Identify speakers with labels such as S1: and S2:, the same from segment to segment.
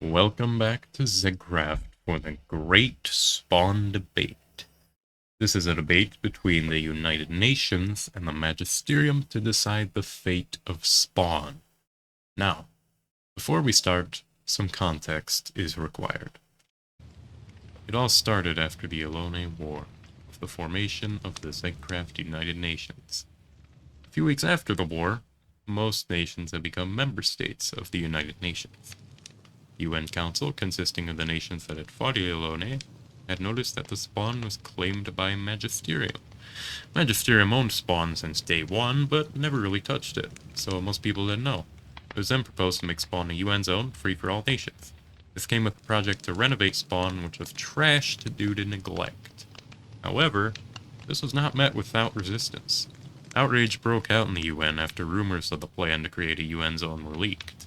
S1: Welcome back to Zegcraft for the Great Spawn Debate. This is a debate between the United Nations and the Magisterium to decide the fate of Spawn. Now, before we start, some context is required. It all started after the Alone War, with the formation of the Zegcraft United Nations. A few weeks after the war, most nations had become member states of the United Nations. The UN Council, consisting of the nations that had fought the Alone, had noticed that the Spawn was claimed by Magisterium. Magisterium owned Spawn since day one, but never really touched it, so most people didn't know. It was then proposed to make Spawn a UN zone, free for all nations. This came with a project to renovate Spawn, which was trashed due to neglect. However, this was not met without resistance. Outrage broke out in the UN after rumors of the plan to create a UN zone were leaked.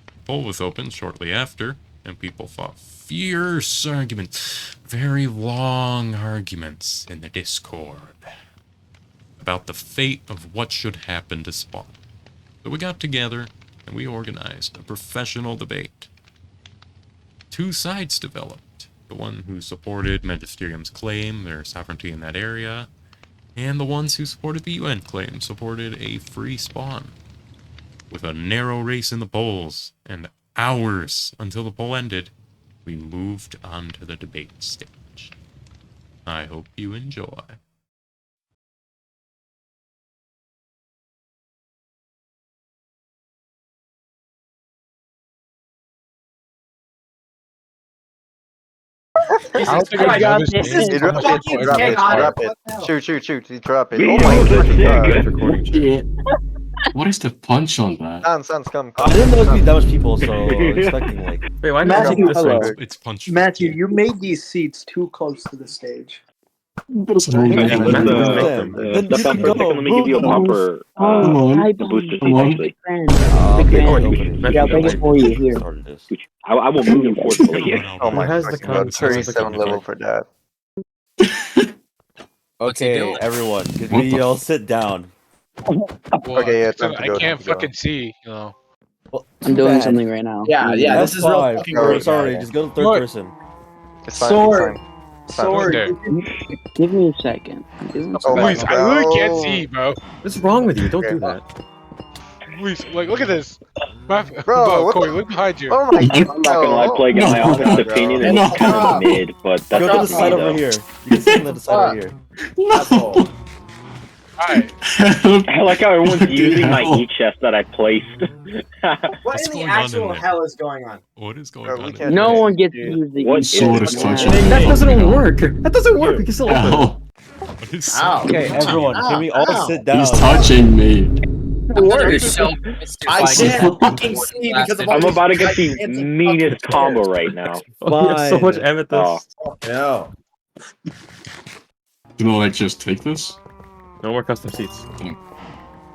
S1: A poll was opened shortly after, and people fought fierce arguments, very long arguments in the Discord about the fate of what should happen to Spawn. So we got together and we organized a professional debate. Two sides developed, the one who supported Magisterium's claim, their sovereignty in that area, and the ones who supported the UN claim supported a free Spawn. With a narrow race in the polls, and hours until the poll ended, we moved on to the debate stage. I hope you enjoy.
S2: Drop it. Shoot. Drop it. Oh my god.
S3: Yeah. What is the punch on that?
S2: Sans, come.
S4: I didn't know it'd be that much people, so I'm expecting like.
S5: Wait, why
S6: Matthew,
S5: not this
S6: hello.
S5: way?
S1: It's punch.
S6: Matthew, you made these seats too close to the stage.
S3: That's
S4: Then you
S3: Come
S4: can go.
S7: Let me give you a proper
S3: on.
S7: booster
S3: Come on.
S7: actually.
S6: Yeah, bring it for you here.
S7: I will move him forcefully.
S2: Oh my
S5: Who has the
S2: god.
S5: cons?
S2: 37 level for that.
S4: Okay, everyone, could we all sit down?
S8: Well,
S2: Okay, yeah, time to
S8: I
S2: go,
S8: can't
S2: time to go.
S8: fucking see, you know.
S4: Well,
S6: I'm doing something right now.
S4: Yeah,
S6: That's
S4: this is real
S2: fine.
S4: fucking
S2: Oh,
S4: rude. Sorry,
S2: yeah.
S4: just go to third
S8: Look.
S4: person.
S2: It's fine.
S6: Sword.
S2: It's fine.
S6: Sword.
S8: There.
S6: Give me a second. I'm doing
S2: Oh my
S8: Luis, I really can't
S2: god.
S8: see, bro.
S5: What's wrong with you? Don't do that.
S8: Luis, like, look at this. Bro,
S2: what
S8: Corey,
S2: the-
S8: look behind you.
S2: Oh my god.
S7: I'm not gonna lie, Plague, in my
S3: No.
S7: honest opinion, it
S3: No.
S7: was kind of mid, but that's
S4: Go to the
S7: not
S4: side
S7: me,
S4: over
S7: though.
S4: here. You can sit on the side over here.
S8: Alright.
S7: I like how everyone's using my
S3: hell?
S7: e-chest that I placed.
S1: What's
S9: What in the
S1: going on in
S9: actual
S1: there?
S9: hell is going on?
S1: What is going
S2: Bro, we
S1: on?
S2: can't-
S6: No one gets to use the
S7: What
S3: Sword
S7: is
S3: is
S7: going
S3: touching.
S7: on?
S5: That doesn't work. That doesn't work. We can still open it.
S3: Ow.
S1: What is
S4: Okay, everyone, can we all sit down?
S3: He's touching me.
S9: I can't fucking see because of all
S7: I'm about to
S9: these
S7: get the
S9: gigantic
S7: meanest
S9: fucking
S7: combo
S9: stairs.
S7: right now.
S5: Oh, you have so much
S4: Fine.
S5: amethyst.
S9: No.
S3: Can I just take this?
S5: No more custom seats.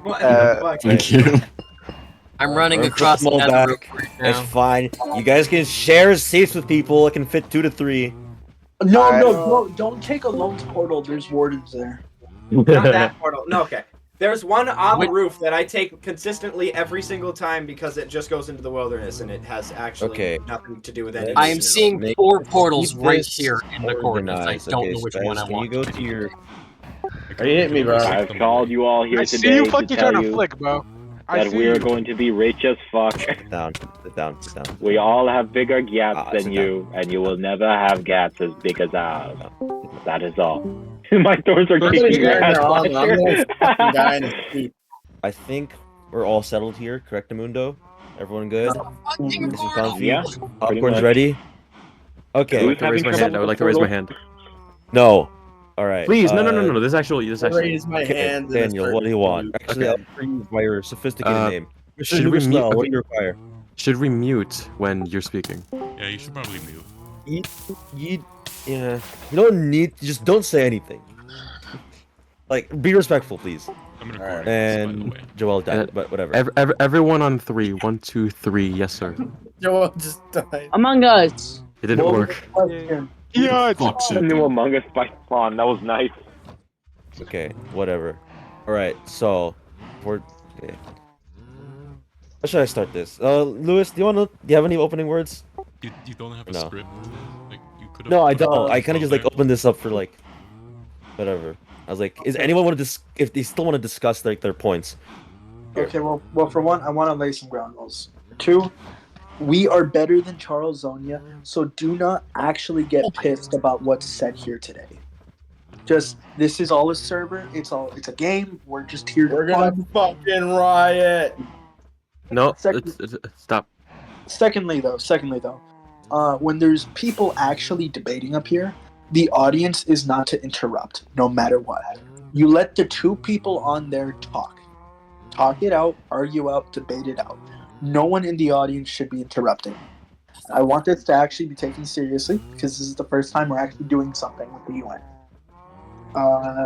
S9: What
S2: Uh,
S9: the fuck?
S3: Thank you.
S10: I'm running
S4: Or
S10: across
S4: put them all
S10: another
S4: back.
S10: room right
S4: It's
S10: now.
S4: fine. You guys can share seats with people. It can fit 2 to 3.
S6: No, don't take a lone portal. There's wardens there.
S9: Not that portal. No, okay. There's one on the roof that I take consistently every single time because it just goes into the wilderness and it has actually nothing to do with anything.
S10: I am seeing 4 portals
S4: Keep
S10: right
S4: this
S10: here in the corners. I
S4: organized.
S10: don't
S4: Okay,
S10: know which
S4: Spazz,
S10: one I
S4: can
S10: want.
S4: you go to your...
S1: Are you hitting me, bro?
S7: I've called you all here
S8: I see
S7: today
S8: you
S7: to
S8: fucking trying
S7: tell
S8: to
S7: you
S8: flick, bro. I
S7: that
S8: see
S7: we are
S8: you.
S7: going to be rich as fuck.
S4: Sit down.
S7: We all have bigger gaps
S4: sit
S7: than you, and you will never have gaps as big as ours. That is all. My doors are kicking your ass.
S4: I think we're all settled here, correct, Amundo? Everyone good?
S10: Fucking
S4: Is it
S10: portal.
S4: comfy?
S7: Yeah.
S4: Popcorn's
S7: much.
S4: ready? Okay.
S7: Who's
S5: I would like to raise my hand. I would like to raise my hand.
S4: No. Alright.
S5: Please, no. This actually.
S9: Raise my
S4: Okay,
S9: hand.
S4: Daniel, what do you want? Actually,
S5: Okay.
S4: I'll bring you by your sophisticated name.
S5: should we mute-
S4: What do you require?
S5: Should we mute when you're speaking?
S1: Yeah, you should probably mute.
S4: Yeah. You don't need. Just don't say anything. Like, be respectful, please.
S1: I'm recording this, by the
S4: And
S1: way.
S4: Joel died, but whatever.
S5: Everyone on 3. 1, 2, 3. Yes, sir.
S9: Joel just died.
S6: Among Us.
S5: It didn't work.
S8: Yeah,
S3: Fuck's
S7: The
S3: sake.
S7: new Among Us by Spawn. That was nice.
S4: Okay, whatever. Alright, so okay. How should I start this? Lewis, do you have any opening words?
S1: You don't have a
S4: No.
S1: script? Like, you could have.
S4: No, I don't. I kind of just like opened this up for like, whatever. I was like, is anyone want to if they still want to discuss like their points?
S6: Okay, well, for one, I want to lay some ground rules. 2, we are better than Charles Zonia, so do not actually get pissed about what's said here today. Just this is all a server. It's a game. We're just here to
S11: We're gonna fucking riot.
S5: No,
S6: Second-
S5: stop.
S6: Secondly, though, when there's people actually debating up here, the audience is not to interrupt, no matter what. You let the 2 people on there talk it out, argue out, debate it out. No one in the audience should be interrupting. I want this to actually be taken seriously because this is the first time we're actually doing something with the UN.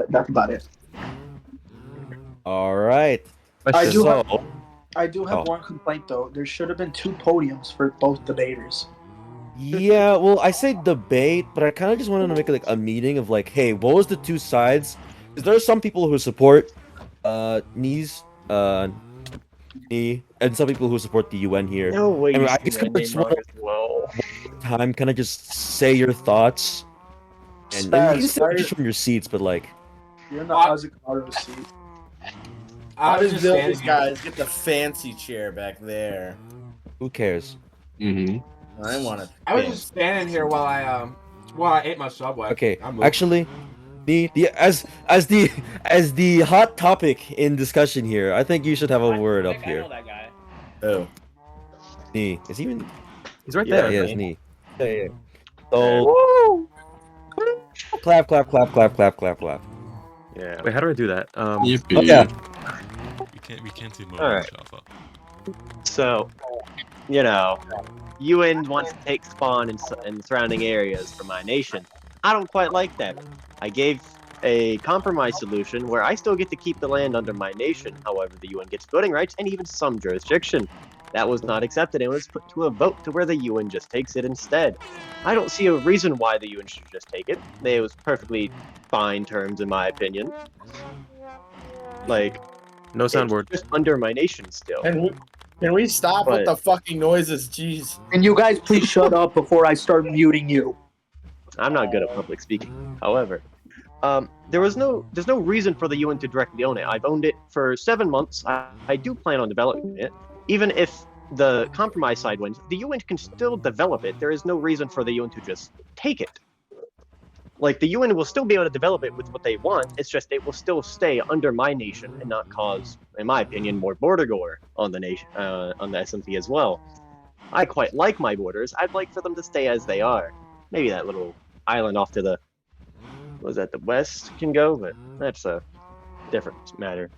S6: That's about it.
S4: All right.
S6: I do
S4: So,
S6: have one complaint though. There should have been 2 podiums for both debaters.
S4: yeah, well, I say debate, but I kind of just wanted to make like a meeting of like, hey, what was the 2 sides? Because there are some people who support me, and some people who support the UN here.
S10: No way.
S4: I guess kind of just want time, kind of just say your thoughts, and you can say it just from your seats, but like,
S6: You're in the avocado seat.
S11: How
S9: was
S11: does
S9: just standing
S11: these guys get the fancy chair back there?
S4: who cares?
S3: Mm-hmm.
S11: I want to.
S9: I was just standing here while I ate my Subway.
S4: Okay,
S9: I'm moving.
S4: actually, as the hot topic in discussion here, I think you should have a word up here.
S11: Oh.
S4: Nee, is he even?
S5: He's right
S4: Yeah,
S5: there.
S4: he is. Nee. Yeah. So, clap, clap, clap, clap, clap, clap, clap.
S5: Yeah. Wait, how do I do that?
S3: Yippee.
S4: Oh, yeah.
S1: We can't see more
S10: Alright.
S1: Java.
S10: So, UN wants to take spawn in surrounding areas for my nation. I don't quite like that. I gave a compromise solution where I still get to keep the land under my nation. However, the UN gets voting rights and even some jurisdiction. That was not accepted and was put to a vote to where the UN just takes it instead. I don't see a reason why the UN should just take it. It was perfectly fine terms in my opinion. Like,
S5: No soundboard.
S10: it's just under my nation still.
S11: Can we stop with the fucking noises? Jeez.
S6: And you guys please shut up before I start muting you.
S10: I'm not good at public speaking. However, there's no reason for the UN to directly own it. I've owned it for 7 months. I do plan on developing it. Even if the compromise side wins, the UN can still develop it. There is no reason for the UN to just take it. Like, the UN will still be able to develop it with what they want. It's just it will still stay under my nation and not cause, in my opinion, more border gore on the nation, on the SMP as well. I quite like my borders. I'd like for them to stay as they are. Maybe that little island off to the, the west can go, but that's a different matter.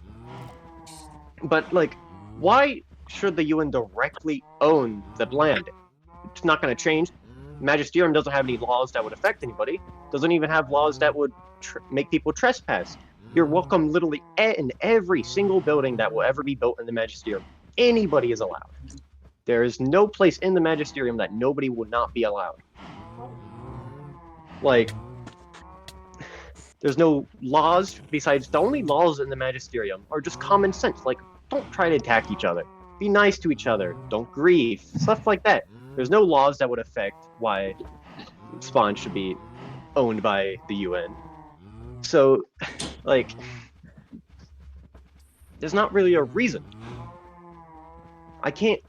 S10: But, like, why should the UN directly own the land? It's not going to change. Magisterium doesn't have any laws that would affect anybody. Doesn't even have laws that would make people trespass. You're welcome literally in every single building that will ever be built in the Magisterium. Anybody is allowed. There is no place in the Magisterium that nobody would not be allowed. Like, there's no laws besides the only laws in the Magisterium are just common sense. Like, don't try to attack each other. Be nice to each other. Don't grieve. Stuff like that. There's no laws that would affect why Spawn should be owned by the UN. So, like, there's not really a reason. I can't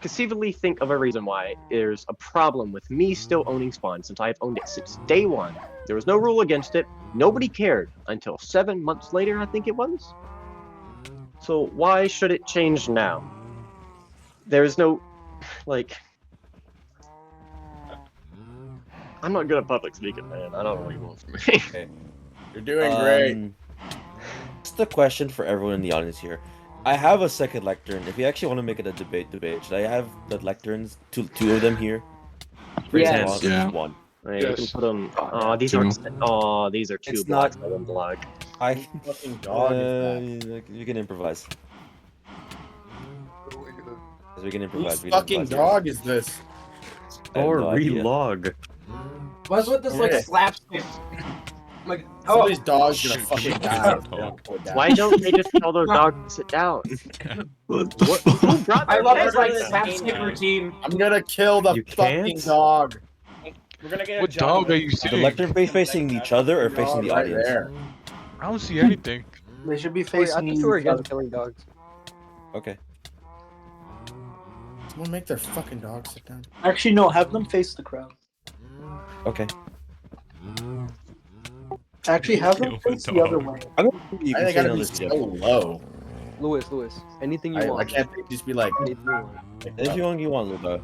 S10: conceivably think of a reason why there's a problem with me still owning Spawn since I've owned it since day one. There was no rule against it. Nobody cared until 7 months later, I think it was. So why should it change now? There's no, like, I'm not good at public speaking, man. I don't know what you want from me.
S4: Okay.
S11: You're doing great.
S4: Just a question for everyone in the audience here. I have a second lectern. If you actually want to make it a debate, should I have the lecterns, two of them here?
S10: Yes.
S3: Yeah.
S4: One.
S10: Right, you can put them. Oh, these are. These are two
S4: It's
S10: blocks
S4: not-
S10: by one block.
S11: Fucking dog is
S4: you can improvise. We can
S11: that.
S4: improvise.
S11: Whose fucking dog is this?
S4: I have
S5: Or
S4: no idea.
S5: relog.
S9: What's with this like slapstick? Like Oh,
S11: Somebody's dog's gonna
S1: Shoot,
S11: fucking
S1: shoot,
S11: die.
S1: dog.
S10: Why don't they just tell their dog to sit down?
S3: What the
S10: Who
S3: fuck?
S10: brought
S9: I
S10: their
S9: love
S10: pet
S9: his like
S10: to this
S9: slapstick
S10: game?
S9: routine.
S11: I'm gonna kill the
S5: You
S11: fucking
S5: can't?
S11: dog.
S8: We're gonna get what dog are you
S4: The
S8: seeing?
S4: lectern facing each other or facing the
S11: Dog right
S4: audience?
S11: there.
S8: I don't see anything.
S6: They should be
S12: Wait, I
S6: facing
S12: thought
S6: each
S12: you were
S6: other.
S12: against killing dogs.
S4: Okay.
S11: Someone make their fucking dog sit down.
S6: Actually, no. Have them face the crowd.
S4: Okay.
S6: Actually, have them
S1: Kill the
S6: face the other
S1: dog.
S6: way.
S4: I'm gonna you
S11: I
S4: can
S11: think
S4: say
S11: I gotta be
S4: another
S11: so
S4: step.
S11: low.
S12: Lewis, anything you
S11: I
S12: want.
S11: can't just be like.
S12: Anything you want.
S4: Anything you want, Luca.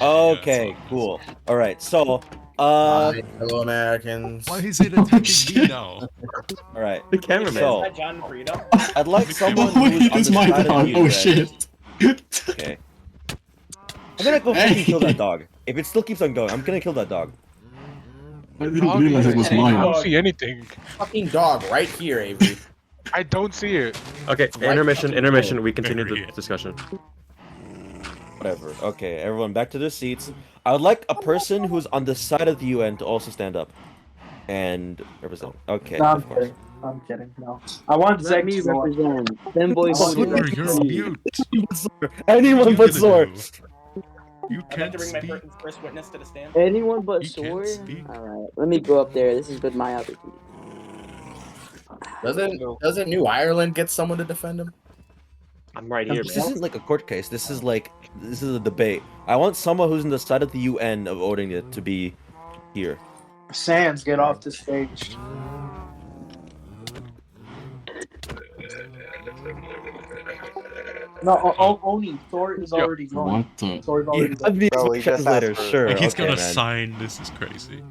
S4: Okay, cool. All right, so
S11: Hi, hello Americans.
S1: Why is it attacking me now?
S4: all right.
S5: The cameraman.
S4: So
S9: John Burrito?
S4: I'd like someone
S3: Oh
S4: who's
S3: wait,
S4: on
S3: it's
S4: the
S3: my
S4: side of
S3: dog.
S4: the
S3: Oh
S4: red.
S3: shit.
S4: Okay. I'm gonna go fucking kill
S3: Hey.
S4: that dog. If it still keeps on going, I'm gonna kill that dog.
S3: I didn't realize it was
S8: I
S3: mine.
S8: don't see anything.
S11: Fucking dog right here, Avery.
S8: I don't see it.
S5: Okay,
S11: Right
S5: intermission,
S11: fucking
S5: intermission. We continue the
S1: Period.
S5: discussion.
S4: Whatever. Okay, everyone back to their seats. I would like a person who's on the side of the UN to also stand up and represent. Okay,
S6: No, I'm
S4: of course.
S6: kidding. I'm kidding. No. I want
S12: Let
S6: Zeg
S12: me
S6: to go up.
S12: represent. Them boys
S6: Oh,
S12: don't
S1: You're,
S12: get
S1: you're
S12: to
S1: on
S12: see.
S1: mute.
S4: Anyone
S1: You
S4: but
S1: gotta
S4: Sword.
S1: do. You can't speak.
S9: first witness to the stand.
S12: Anyone but
S1: You can't
S12: Sword?
S1: speak.
S12: Alright, let me go up there. This is good, my opportunity.
S11: Doesn't New Ireland get someone to defend him?
S10: I'm right here,
S4: This
S10: man.
S4: isn't like a court case. This is a debate. I want someone who's on the side of the UN of voting it to be here.
S6: Sans, get off the stage. No, Oni, Thor is already gone.
S3: What the?
S6: Thor's
S4: You
S6: already
S4: have
S6: gone.
S4: the
S2: Bro, he just
S4: translator,
S2: asked for-
S4: sure.
S1: Like he's
S4: okay,
S1: gonna
S4: man.
S1: sign. This is crazy.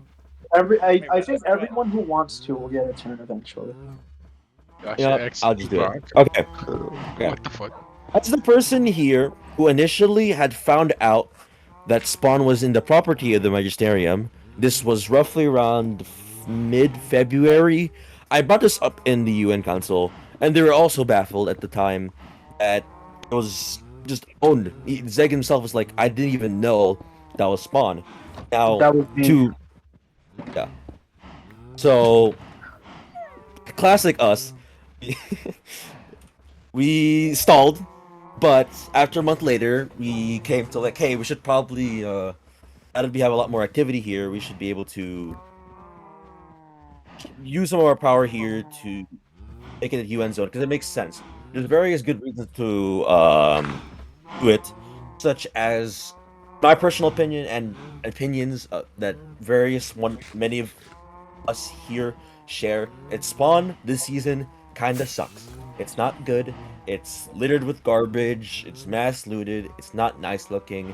S6: I think everyone who wants to will get a turn eventually.
S8: Gotcha,
S4: Yeah,
S8: X
S4: I'll just do it.
S8: Brock.
S4: Okay.
S8: What the fuck?
S4: That's the person here who initially had found out that Spawn was in the property of the Magisterium. This was roughly around mid-February. I brought this up in the UN Council, and they were also baffled at the time that it was just owned. Zeg himself was like, I didn't even know that was Spawn. Now,
S6: That was me.
S4: yeah. So, classic us. We stalled, but after a month later, we came to like, hey, we should probably, now that we have a lot more activity here, we should be able to use some of our power here to make it a UN zone, because it makes sense. There's various good reasons to do it, such as my personal opinion and opinions that many of us here share. It's Spawn this season kinda sucks. It's not good. It's littered with garbage. It's mass looted. It's not nice looking.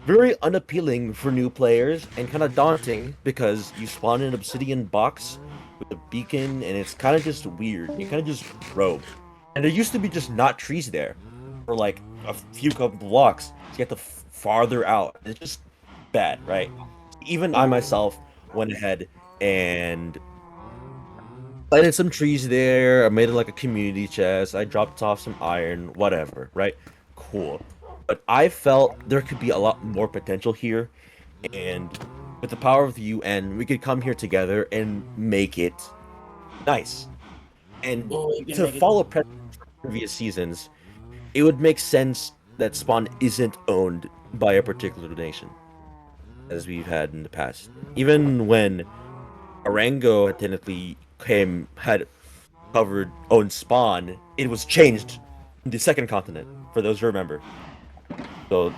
S4: Very unappealing for new players and kind of daunting because you spawn in an obsidian box with a beacon and it's kind of just weird. You kind of just rogue. And there used to be just not trees there for like a few couple blocks. So you have to farther out. It's just bad, right? Even I myself went ahead and planted some trees there. I made it like a community chest. I dropped off some iron, whatever, right? Cool. But I felt there could be a lot more potential here, and with the power of the UN, we could come here together and make it nice. And to follow previous seasons, it would make sense that Spawn isn't owned by a particular nation, as we've had in the past. Even when Arango had technically had owned Spawn, it was changed in the second continent, for those who remember. So,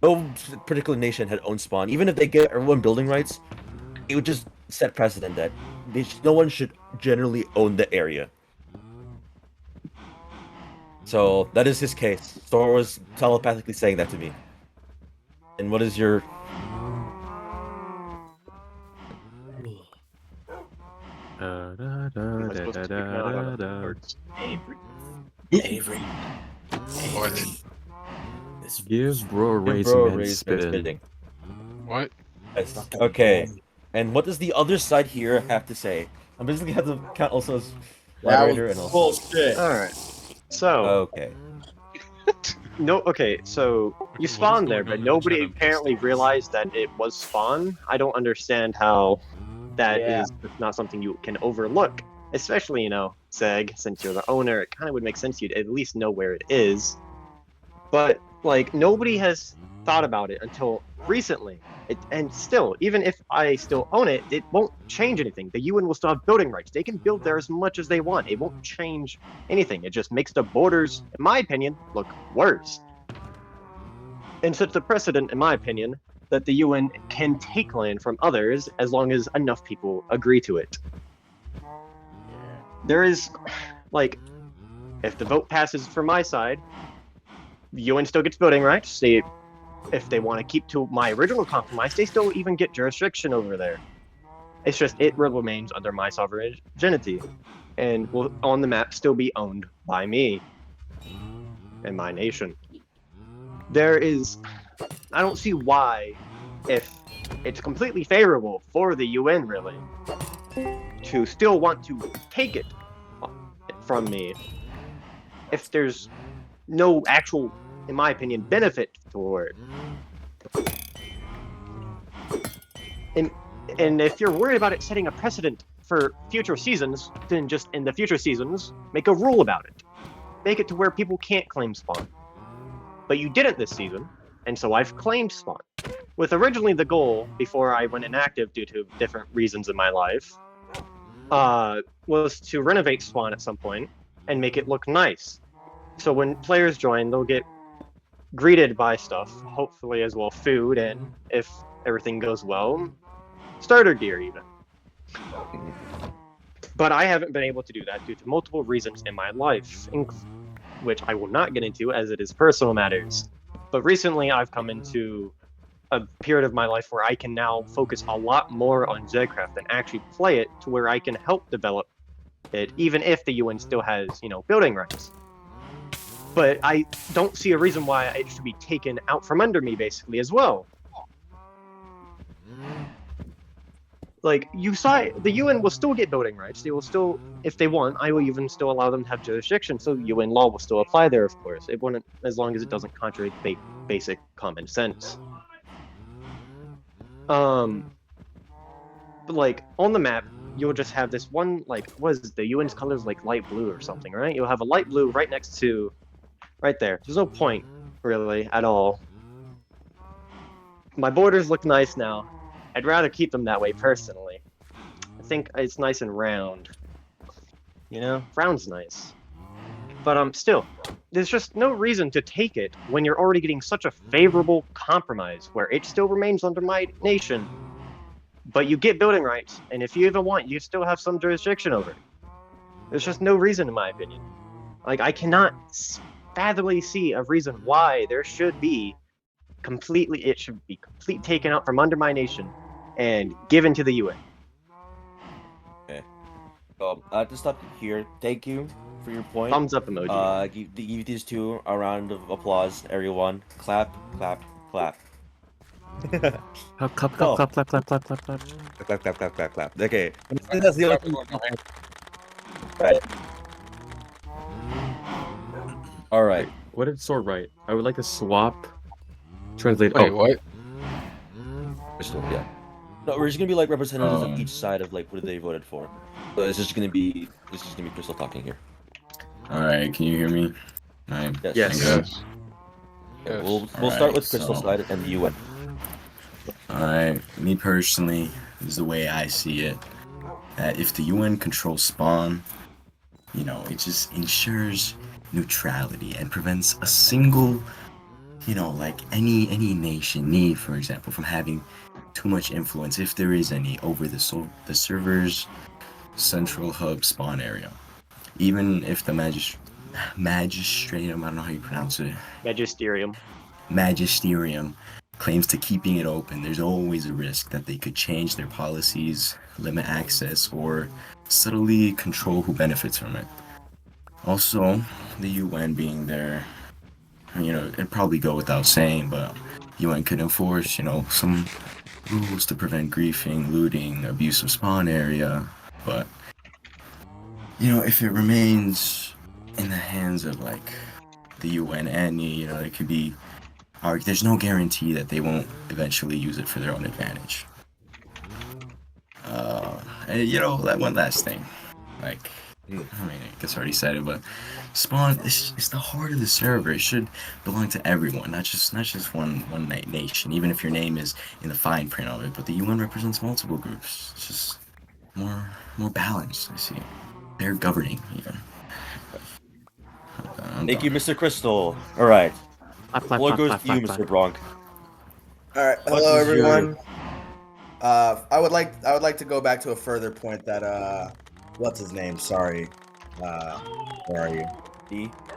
S4: no particular nation had owned Spawn. Even if they get everyone building rights, it would just set precedent that no one should generally own the area. So, that is his case. Thor was telepathically saying that to me. And what is your...
S11: Avery.
S5: Give bro a raise
S4: Bro,
S5: and
S4: raise
S5: spitting.
S8: What?
S4: Yes. Okay. And what does the other side here have to say? I'm basically have to count also as moderator and also...
S11: bullshit.
S10: Alright. So,
S4: Okay.
S10: so you spawned there, but nobody apparently realized that it was spawn. I don't understand how That is not something you can overlook, especially, Zeg, since you're the owner, it kind of would make sense you'd at least know where it is. But, like, nobody has thought about it until recently. And still, even if I still own it, it won't change anything. The UN will still have building rights. They can build there as much as they want. It won't change anything. It just makes the borders, in my opinion, look worse. And sets the precedent, in my opinion, that the UN can take land from others as long as enough people agree to it. There is, like, if the vote passes for my side, the UN still gets voting rights. If they want to keep to my original compromise, they still even get jurisdiction over there. It's just, it remains under my sovereignty, and will, on the map, still be owned by me and my nation. I don't see why, if it's completely favorable for the UN, really, to still want to take it from me, if there's no actual, in my opinion, benefit for it. And if you're worried about it setting a precedent for future seasons, then just in the future seasons, make a rule about it. Make it to where people can't claim spawn. But you didn't this season, and so I've claimed spawn. With originally the goal, before I went inactive due to different reasons in my life, was to renovate spawn at some point and make it look nice. So when players join, they'll get greeted by stuff, hopefully as well food, and if everything goes well, starter gear even. But I haven't been able to do that due to multiple reasons in my life, which I will not get into as it is personal matters. But recently I've come into a period of my life where I can now focus a lot more on Zegcraft and actually play it to where I can help develop it, even if the UN still has, building rights. But I don't see a reason why it should be taken out from under me, basically, as well. Like, you saw, the UN will still get building rights. They will still, if they want, I will even still allow them to have jurisdiction, so UN law will still apply there, of course. It wouldn't, as long as it doesn't contradict basic common sense. But, like, on the map, you'll just have this one, like, what is the UN's colors, like, light blue or something, right? You'll have a light blue right next to, right there. There's no point, really, at all. My borders look nice now. I'd rather keep them that way, personally. I think it's nice and round. Round's nice. But, still, there's just no reason to take it when you're already getting such a favorable compromise, where it still remains under my nation, but you get building rights, and if you even want, you still have some jurisdiction over it. There's just no reason, in my opinion. Like, I cannot fathomably see a reason why there should be it should be completely taken out from under my nation and given to the UN.
S4: Okay. I have to stop here. Thank you for your point.
S10: Thumbs up emoji.
S4: Give these two a round of applause, everyone. Clap, clap, clap.
S5: Clap, clap, clap, clap, clap, clap, clap, clap, clap.
S4: Clap, clap, clap, clap, clap. Okay. That's the other Right. All right.
S5: What did Sword write? I would like to swap. Translate.
S8: Wait, what?
S4: Kriistal, yeah. No, we're just gonna be like representatives of each side of like what they voted for. So it's just gonna be Kriistal talking here.
S3: All right, can you hear me? Right.
S4: Yes.
S8: Yes.
S4: Okay, we'll start with Kriistal's side and the UN.
S3: Alright, me personally, this is the way I see it. That if the UN controls spawn, it just ensures neutrality and prevents a single, like any nation need, for example, from having too much influence, if there is any, over the server's central hub spawn area. Even if the Magisterium, I don't know how you pronounce it. Magisterium claims to keeping it open, there's always a risk that they could change their policies, limit access, or subtly control who benefits from it. Also, the UN being there, it'd probably go without saying, but UN could enforce, some rules to prevent griefing, looting, abuse of spawn area, but, if it remains in the hands of, like, the UN and, it could be, there's no guarantee that they won't eventually use it for their own advantage. that one last thing. Like, I mean, I guess I already said it, but spawn is the heart of the server. It should belong to everyone, not just one nation. Even if your name is in the fine print of it, but the UN represents multiple groups. It's just more balanced. I see. They're governing even.
S4: Thank you, Mr. Kriistal. All right. What goes to you, Mr. Bronk?
S13: All right. Hello, everyone. I would like to go back to a further point that what's his name? Sorry. Where are you?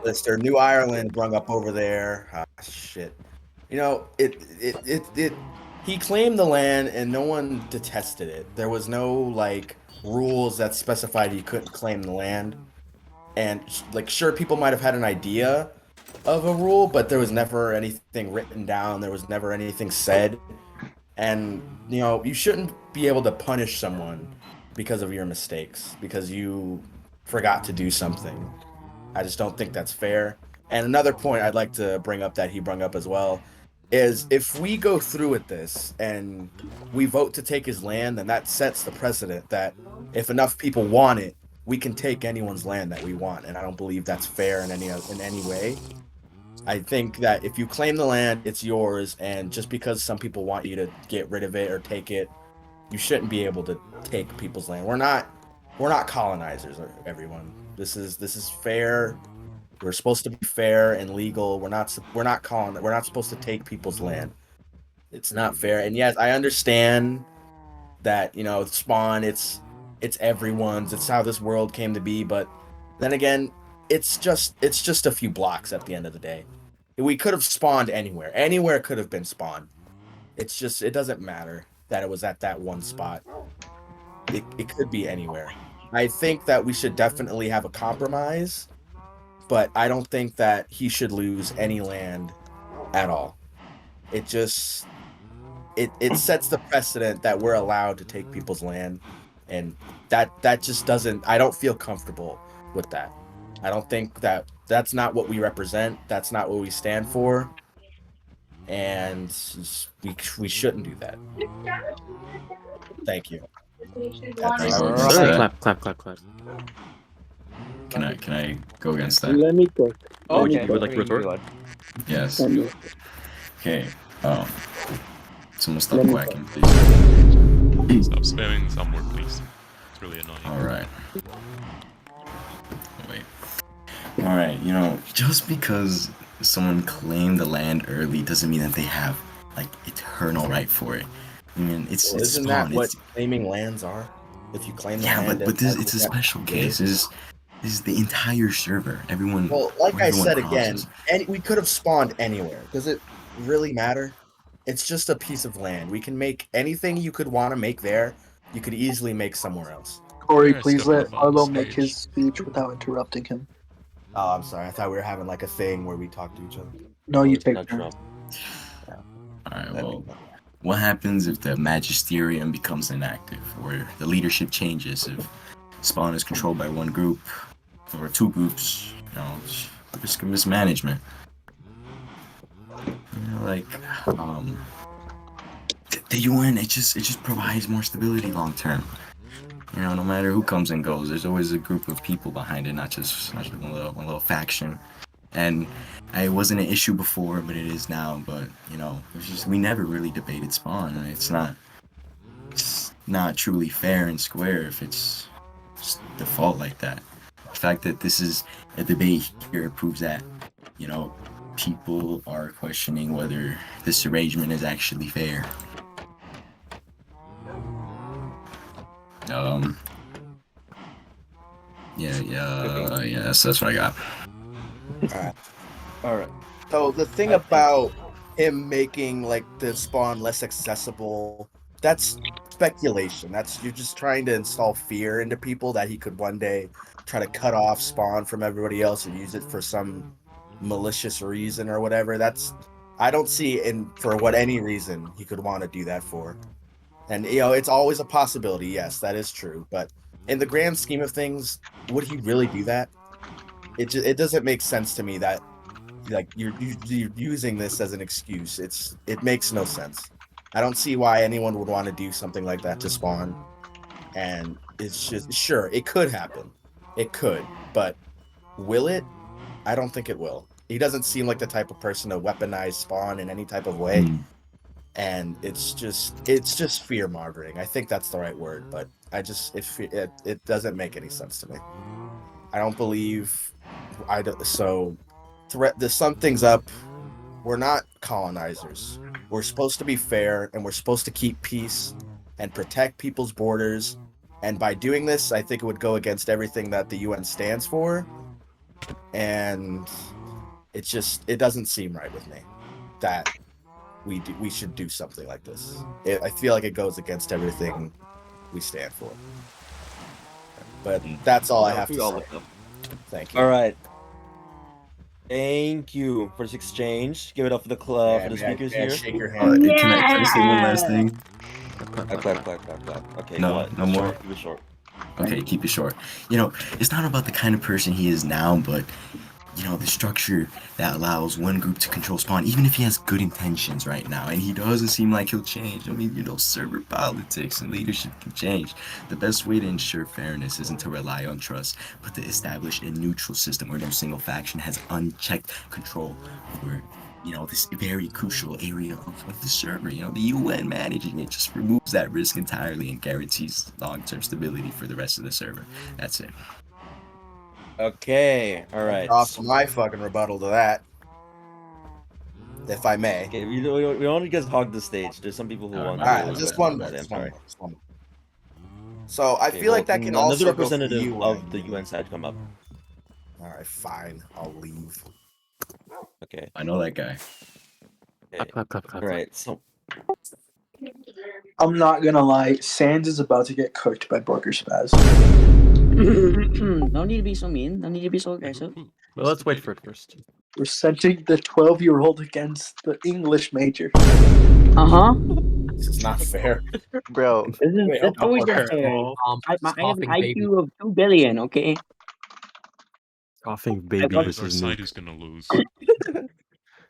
S13: Mr. New Ireland brung up over there. Shit. You know, he claimed the land and no one detested it. There was no like rules that specified he couldn't claim the land. And like, sure, people might have had an idea of a rule, but there was never anything written down. There was never anything said. And, you know, you shouldn't be able to punish someone because of your mistakes, because you forgot to do something. I just don't think that's fair. And another point I'd like to bring up that he brought up as well is if we go through with this and we vote to take his land, then that sets the precedent that if enough people want it, we can take anyone's land that we want. And I don't believe that's fair in any way. I think that if you claim the land, it's yours, and just because some people want you to get rid of it or take it, you shouldn't be able to take people's land. We're not colonizers, everyone. This is fair. We're supposed to be fair and legal. We're not supposed to take people's land. It's not fair. And yes, I understand that, you know, spawn, it's everyone's. It's how this world came to be, but then again, it's just a few blocks at the end of the day. We could have spawned anywhere. Anywhere could have been spawned. It's just, it doesn't matter that it was at that one spot. It could be anywhere. I think that we should definitely have a compromise, but I don't think that he should lose any land at all. It just, it sets the precedent that we're allowed to take people's land, and that just doesn't, I don't feel comfortable with that. I don't think that's not what we represent. That's not what we stand for. And we shouldn't do that. Thank you.
S5: Clap.
S3: Can I go against that?
S12: Let me go.
S5: Okay. You would like to retort?
S3: Yes. Okay. Someone stop quacking, please.
S1: Stop spamming somewhere, please. It's really annoying.
S3: Alright. Wait. Alright, you know, just because someone claimed the land early doesn't mean that they have, like, eternal right for it. I mean, it's
S13: isn't
S3: spawn.
S13: that what claiming lands are? If you claim the land,
S3: but it's a special case. This is the entire server. Everyone.
S13: Well, like I said
S3: crosses.
S13: again, we could have spawned anywhere. Does it really matter? It's just a piece of land. We can make anything you could want to make there. You could easily make somewhere else.
S6: Corey, please let Arlo make his speech without interrupting him.
S13: Oh, I'm sorry. I thought we were having like a thing where we talk to each other.
S6: No, you take turn.
S3: Alright, well, what happens if the Magisterium becomes inactive, or the leadership changes, if spawn is controlled by one group, or two groups, you know, it's risk of mismanagement. You know, like, the UN, it just provides more stability long term. You know, no matter who comes and goes, there's always a group of people behind it, not just one little faction. And it wasn't an issue before, but it is now. But you know, it's just, we never really debated spawn, and it's not truly fair and square if it's just default like that. The fact that this is a debate here proves that, you know, people are questioning whether this arrangement is actually fair. Yes, that's what I got.
S13: Alright. So the thing about him making like the spawn less accessible, that's speculation. You're just trying to install fear into people that he could one day try to cut off spawn from everybody else and use it for some malicious reason or whatever. I don't see for what any reason he could want to do that for. And you know, it's always a possibility. Yes, that is true. But in the grand scheme of things, would he really do that? It doesn't make sense to me that like you're using this as an excuse. It makes no sense. I don't see why anyone would want to do something like that to spawn. And it's just sure it could happen. It could, but will it? I don't think it will. He doesn't seem like the type of person to weaponize Spawn in any type of way. And it's just fear mongering. I think that's the right word, but it doesn't make any sense to me. I don't believe to sum things up, we're not colonizers. We're supposed to be fair, and we're supposed to keep peace and protect people's borders. And by doing this, I think it would go against everything that the UN stands for. And it doesn't seem right with me that we should do something like this. I feel like it goes against everything we stand for. But that's all I have to say. Thank you.
S4: All right. Thank you for this exchange. Give it up for the club, for the speakers here.
S13: Shake your hand.
S3: Can I say one last thing?
S4: Clap. Okay,
S3: No more.
S4: Keep it short.
S3: Okay, keep it short. It's not about the kind of person he is now, but the structure that allows one group to control Spawn, even if he has good intentions right now, and he doesn't seem like he'll change. I mean, server politics and leadership can change. The best way to ensure fairness isn't to rely on trust, but to establish a neutral system where no single faction has unchecked control over, this very crucial area of the server. The UN managing it just removes that risk entirely and guarantees long-term stability for the rest of the server. That's it.
S4: Okay, all right.
S13: Off my fucking rebuttal to that, if I may.
S4: Okay, we don't want you guys hog the stage. There's some people who want.
S13: All right, just one more.
S4: I'm sorry.
S13: So I feel like that can also
S4: another
S13: go for
S4: representative
S13: you,
S4: of the UN side come up.
S13: All right, fine. I'll leave.
S4: Okay.
S3: I know that guy.
S4: Okay. All right, so
S6: I'm not gonna lie, Sans is about to get cooked by Burger Spazz.
S12: No need to be so mean. No need to be so aggressive.
S5: Well, let's wait for it first.
S6: We're sending the 12-year-old against the English major.
S13: This is not fair.
S2: Bro.
S12: That's always not fair. I have an IQ of 2 billion, okay?
S5: Coughing baby
S1: Our
S5: versus
S1: side
S5: nuke.
S1: is gonna lose.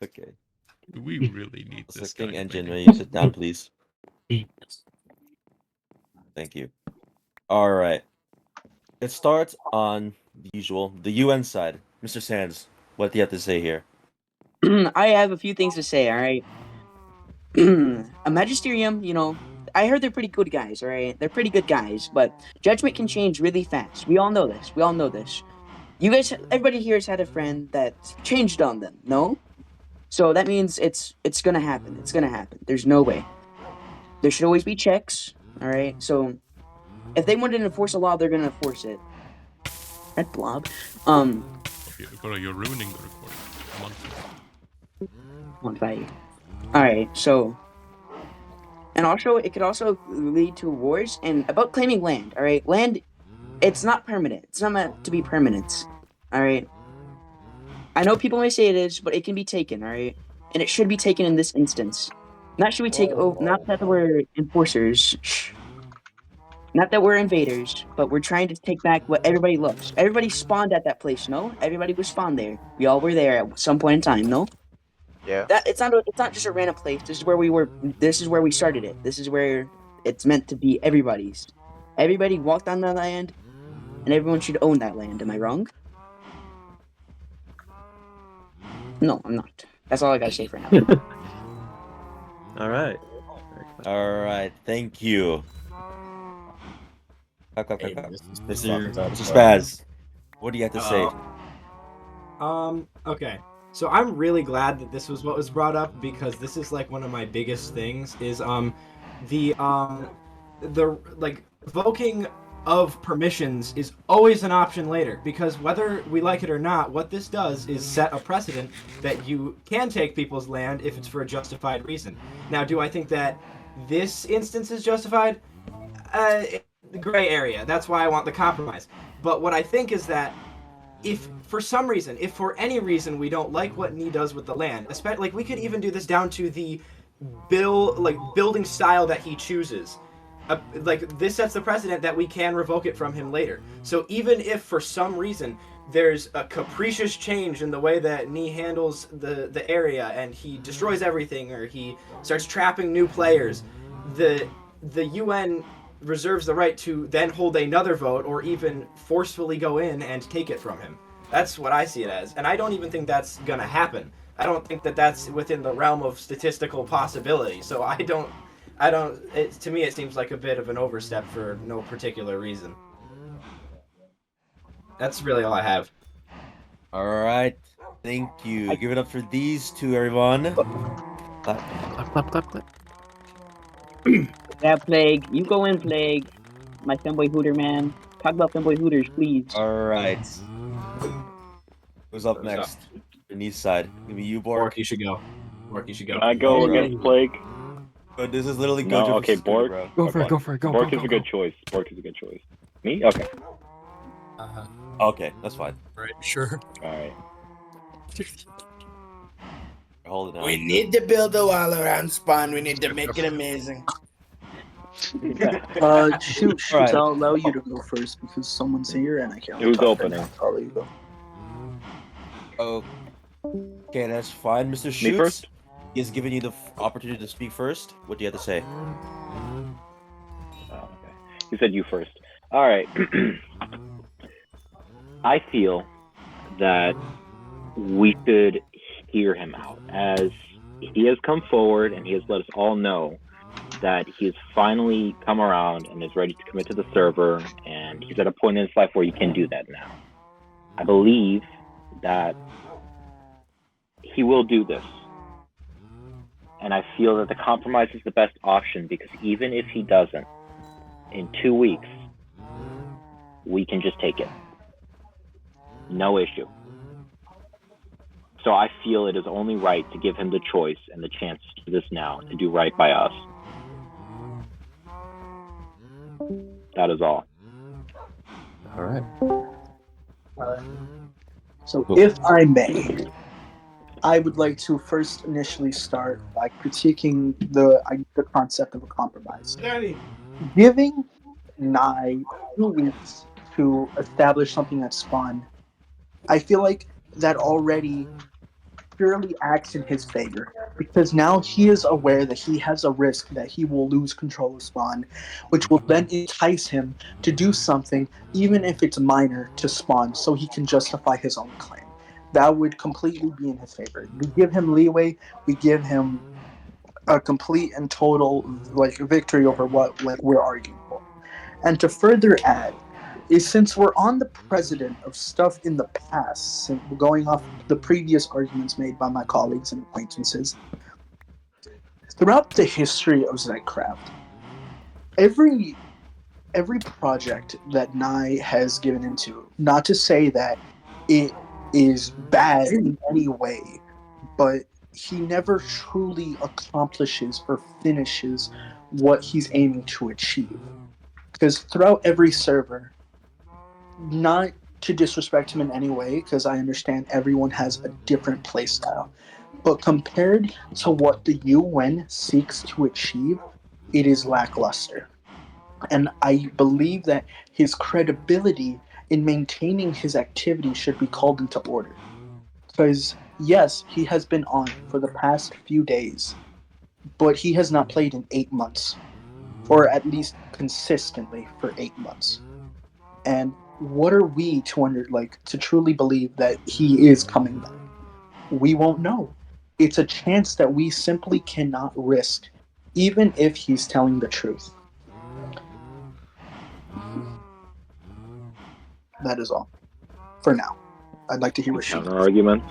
S4: okay.
S1: Do we really need this
S4: King
S1: guy
S4: engine,
S1: making-
S4: may you sit down, please? Thank you. All right. It starts on the usual, the UN side. Mr. Sands, what do you have to say here?
S12: I have a few things to say, alright? A Magisterium, I heard they're pretty good guys, alright? They're pretty good guys, but judgment can change really fast. We all know this. You guys, everybody here has had a friend that changed on them, no? So that means it's gonna happen. It's gonna happen. There's no way. There should always be checks, alright? So if they want to enforce a law, they're gonna enforce it. That blob.
S1: Bro, you're ruining the recording. Come on.
S12: Fight. Alright, so. And also, it could also lead to wars. And about claiming land, alright? Land, it's not permanent. It's not meant to be permanent. Alright? I know people may say it is, but it can be taken, alright? And it should be taken in this instance. Not should we take over, not that we're enforcers. Shh. Not that we're invaders, but we're trying to take back what everybody loves. Everybody spawned at that place, no? Everybody was spawned there. We all were there at some point in time, no?
S2: Yeah.
S12: It's not just a random place. This is where we were. This is where we started it. This is where it's meant to be everybody's. Everybody walked on that land, and everyone should own that land. Am I wrong? No, I'm not. That's all I gotta say for now.
S5: All right.
S4: All right, thank you.
S13: Hey,
S4: Mr. Spazz, what do you have to say?
S9: Okay. So I'm really glad that this was what was brought up because this is like one of my biggest things is the revoking of permissions is always an option later because whether we like it or not, what this does is set a precedent that you can take people's land if it's for a justified reason. Now, do I think that this instance is justified? The gray area. That's why I want the compromise. But what I think is that if for some reason, if for any reason we don't like what Nee does with the land, especially like we could even do this down to the building style that he chooses. Like this sets the precedent that we can revoke it from him later. So even if for some reason there's a capricious change in the way that Nee handles the area and he destroys everything or he starts trapping new players, the UN reserves the right to then hold another vote or even forcefully go in and take it from him. That's what I see it as, and I don't even think that's gonna happen. I don't think that that's within the realm of statistical possibility. So I don't. To me, it seems like a bit of an overstep for no particular reason. That's really all I have.
S4: All right. Thank you. Give it up for these two, everyone.
S5: Clap, clap, clap, clap.
S12: Yeah, Plague. You go in, Plague. My Femboy Hooter, man. Talk about Femboy Hooters, please.
S4: All right. Who's up next? Denise side. Give me you, Bork.
S9: Bork, you should go. Bork, you should go.
S7: Can I go against Plague?
S4: But this is literally
S7: No,
S4: Gojo
S7: okay,
S4: versus
S7: Bork.
S4: bro.
S5: Go for it, go for it, go,
S7: Bork
S5: go,
S7: is a
S5: go,
S7: good choice. Bork is a good choice. Me? Okay.
S4: Okay, that's fine.
S5: Right, sure.
S7: All right.
S4: Hold it down.
S11: We need to build a wall around Spawn. We need to make it amazing.
S6: Shoot,
S4: Alright.
S6: I'll allow you to go first because someone's here and I can't.
S7: Who's
S6: talk
S7: opening?
S6: right now. I'll let you go.
S4: Okay, that's fine. Mr. Shoots,
S7: first?
S4: he has given you the opportunity to speak first. What do you have to say?
S7: Oh, okay. You said you first. All right. I feel that we should hear him out, as he has come forward and he has let us all know that he has finally come around and is ready to commit to the server, and he's at a point in his life where he can do that now. I believe that he will do this. And I feel that the compromise is the best option, because even if he doesn't, in 2 weeks, we can just take it. No issue. So I feel it is only right to give him the choice and the chance to do this now, to do right by us. That is all.
S5: All right.
S6: So, if I may, I would like to first initially start by critiquing the concept of a compromise. Giving Nye 2 weeks to establish something at Spawn, I feel like that already purely acts in his favor, because now he is aware that he has a risk that he will lose control of Spawn, which will then entice him to do something, even if it's minor, to Spawn, so he can justify his own claim. That would completely be in his favor. We give him leeway, we give him a complete and total victory over what we're arguing for. And to further add, is since we're on the precedent of stuff in the past, going off the previous arguments made by my colleagues and acquaintances, throughout the history of Zegcraft, every project that Nye has given into, not to say that it is bad in any way, but he never truly accomplishes or finishes what he's aiming to achieve. Because throughout every server, not to disrespect him in any way, because I understand everyone has a different playstyle, but compared to what the UN seeks to achieve, it is lackluster. And I believe that his credibility in maintaining his activity should be called into order. Because, yes, he has been on for the past few days, but he has not played in 8 months. Or at least consistently for 8 months. And what are we to truly believe that he is coming back? We won't know. It's a chance that we simply cannot risk, even if he's telling the truth. That is all. For now. I'd like to hear what she
S7: Counter arguments?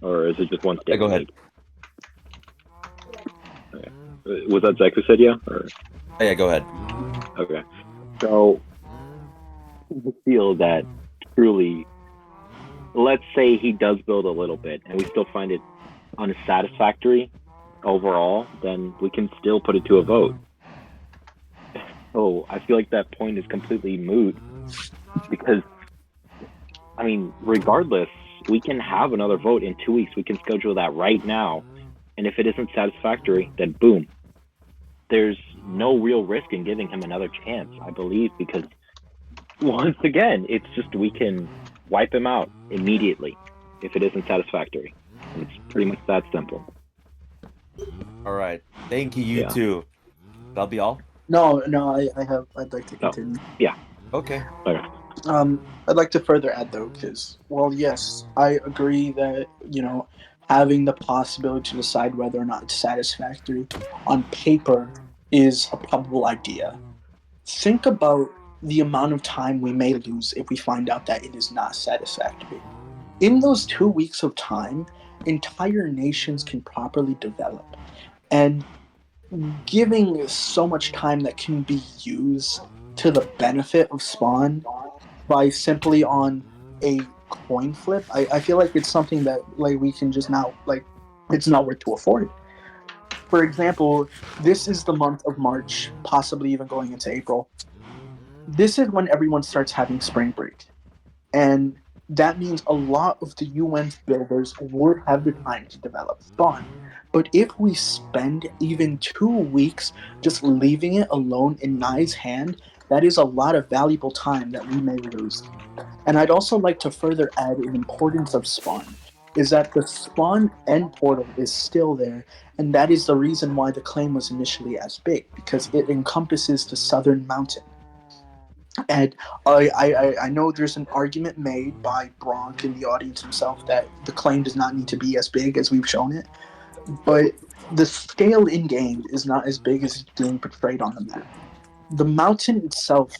S7: Or is it just one statement?
S4: Go ahead.
S7: Okay. Was that Zach who said yeah? Or?
S4: Oh, yeah, go ahead.
S7: Okay. So, I feel that truly, let's say he does build a little bit and we still find it unsatisfactory overall, then we can still put it to a vote. So, I feel like that point is completely moot, because, I mean, regardless, we can have another vote in 2 weeks. We can schedule that right now. And if it isn't satisfactory, then boom. There's no real risk in giving him another chance, I believe, because once again, it's just we can wipe him out immediately if it isn't satisfactory. And it's pretty much that simple.
S4: All right. Thank you, you two. That'll be all.
S6: No, I'd like to continue.
S7: Yeah.
S4: Okay.
S6: I'd like to further add though, because yes, I agree that having the possibility to decide whether or not it's satisfactory on paper is a probable idea. Think about the amount of time we may lose if we find out that it is not satisfactory. In those 2 weeks of time, entire nations can properly develop, and giving so much time that can be used to the benefit of Spawn by simply on a coin flip, I feel like it's something that we can just not it's not worth to afford. For example, this is the month of March, possibly even going into April. This is when everyone starts having spring break, and that means a lot of the UN's builders would have the time to develop Spawn. But if we spend even 2 weeks just leaving it alone in Nye's hand, that is a lot of valuable time that we may lose. And I'd also like to further add an importance of Spawn, is that the Spawn end portal is still there, and that is the reason why the claim was initially as big, because it encompasses the southern mountain. And I know there's an argument made by Bronk in the audience himself that the claim does not need to be as big as we've shown it, but the scale in-game is not as big as it's being portrayed on the map. The mountain itself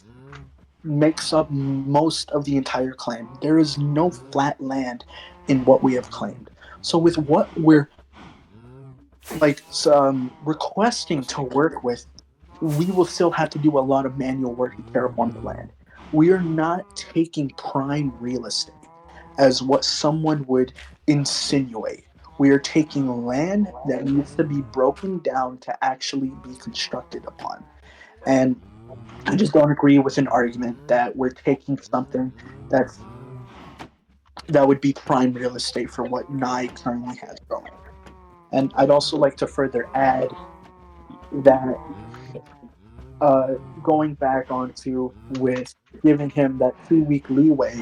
S6: makes up most of the entire claim. There is no flat land in what we have claimed. So with what we're requesting to work with, we will still have to do a lot of manual work to terraform the land. We are not taking prime real estate as what someone would insinuate. We are taking land that needs to be broken down to actually be constructed upon. And I just don't agree with an argument that we're taking something that would be prime real estate for what Nye currently has going. And I'd also like to further add that going back onto with giving him that 2-week leeway,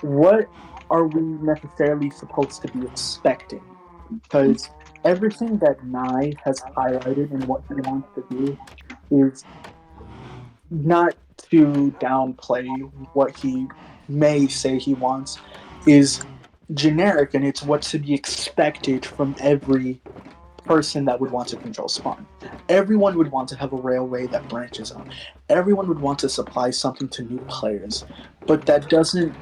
S6: what are we necessarily supposed to be expecting? Because everything that Nye has highlighted and what he wants to do is not to downplay what he may say he wants, is generic, and it's what's to be expected from every person that would want to control Spawn. Everyone would want to have a railway that branches out. Everyone would want to supply something to new players, but that doesn't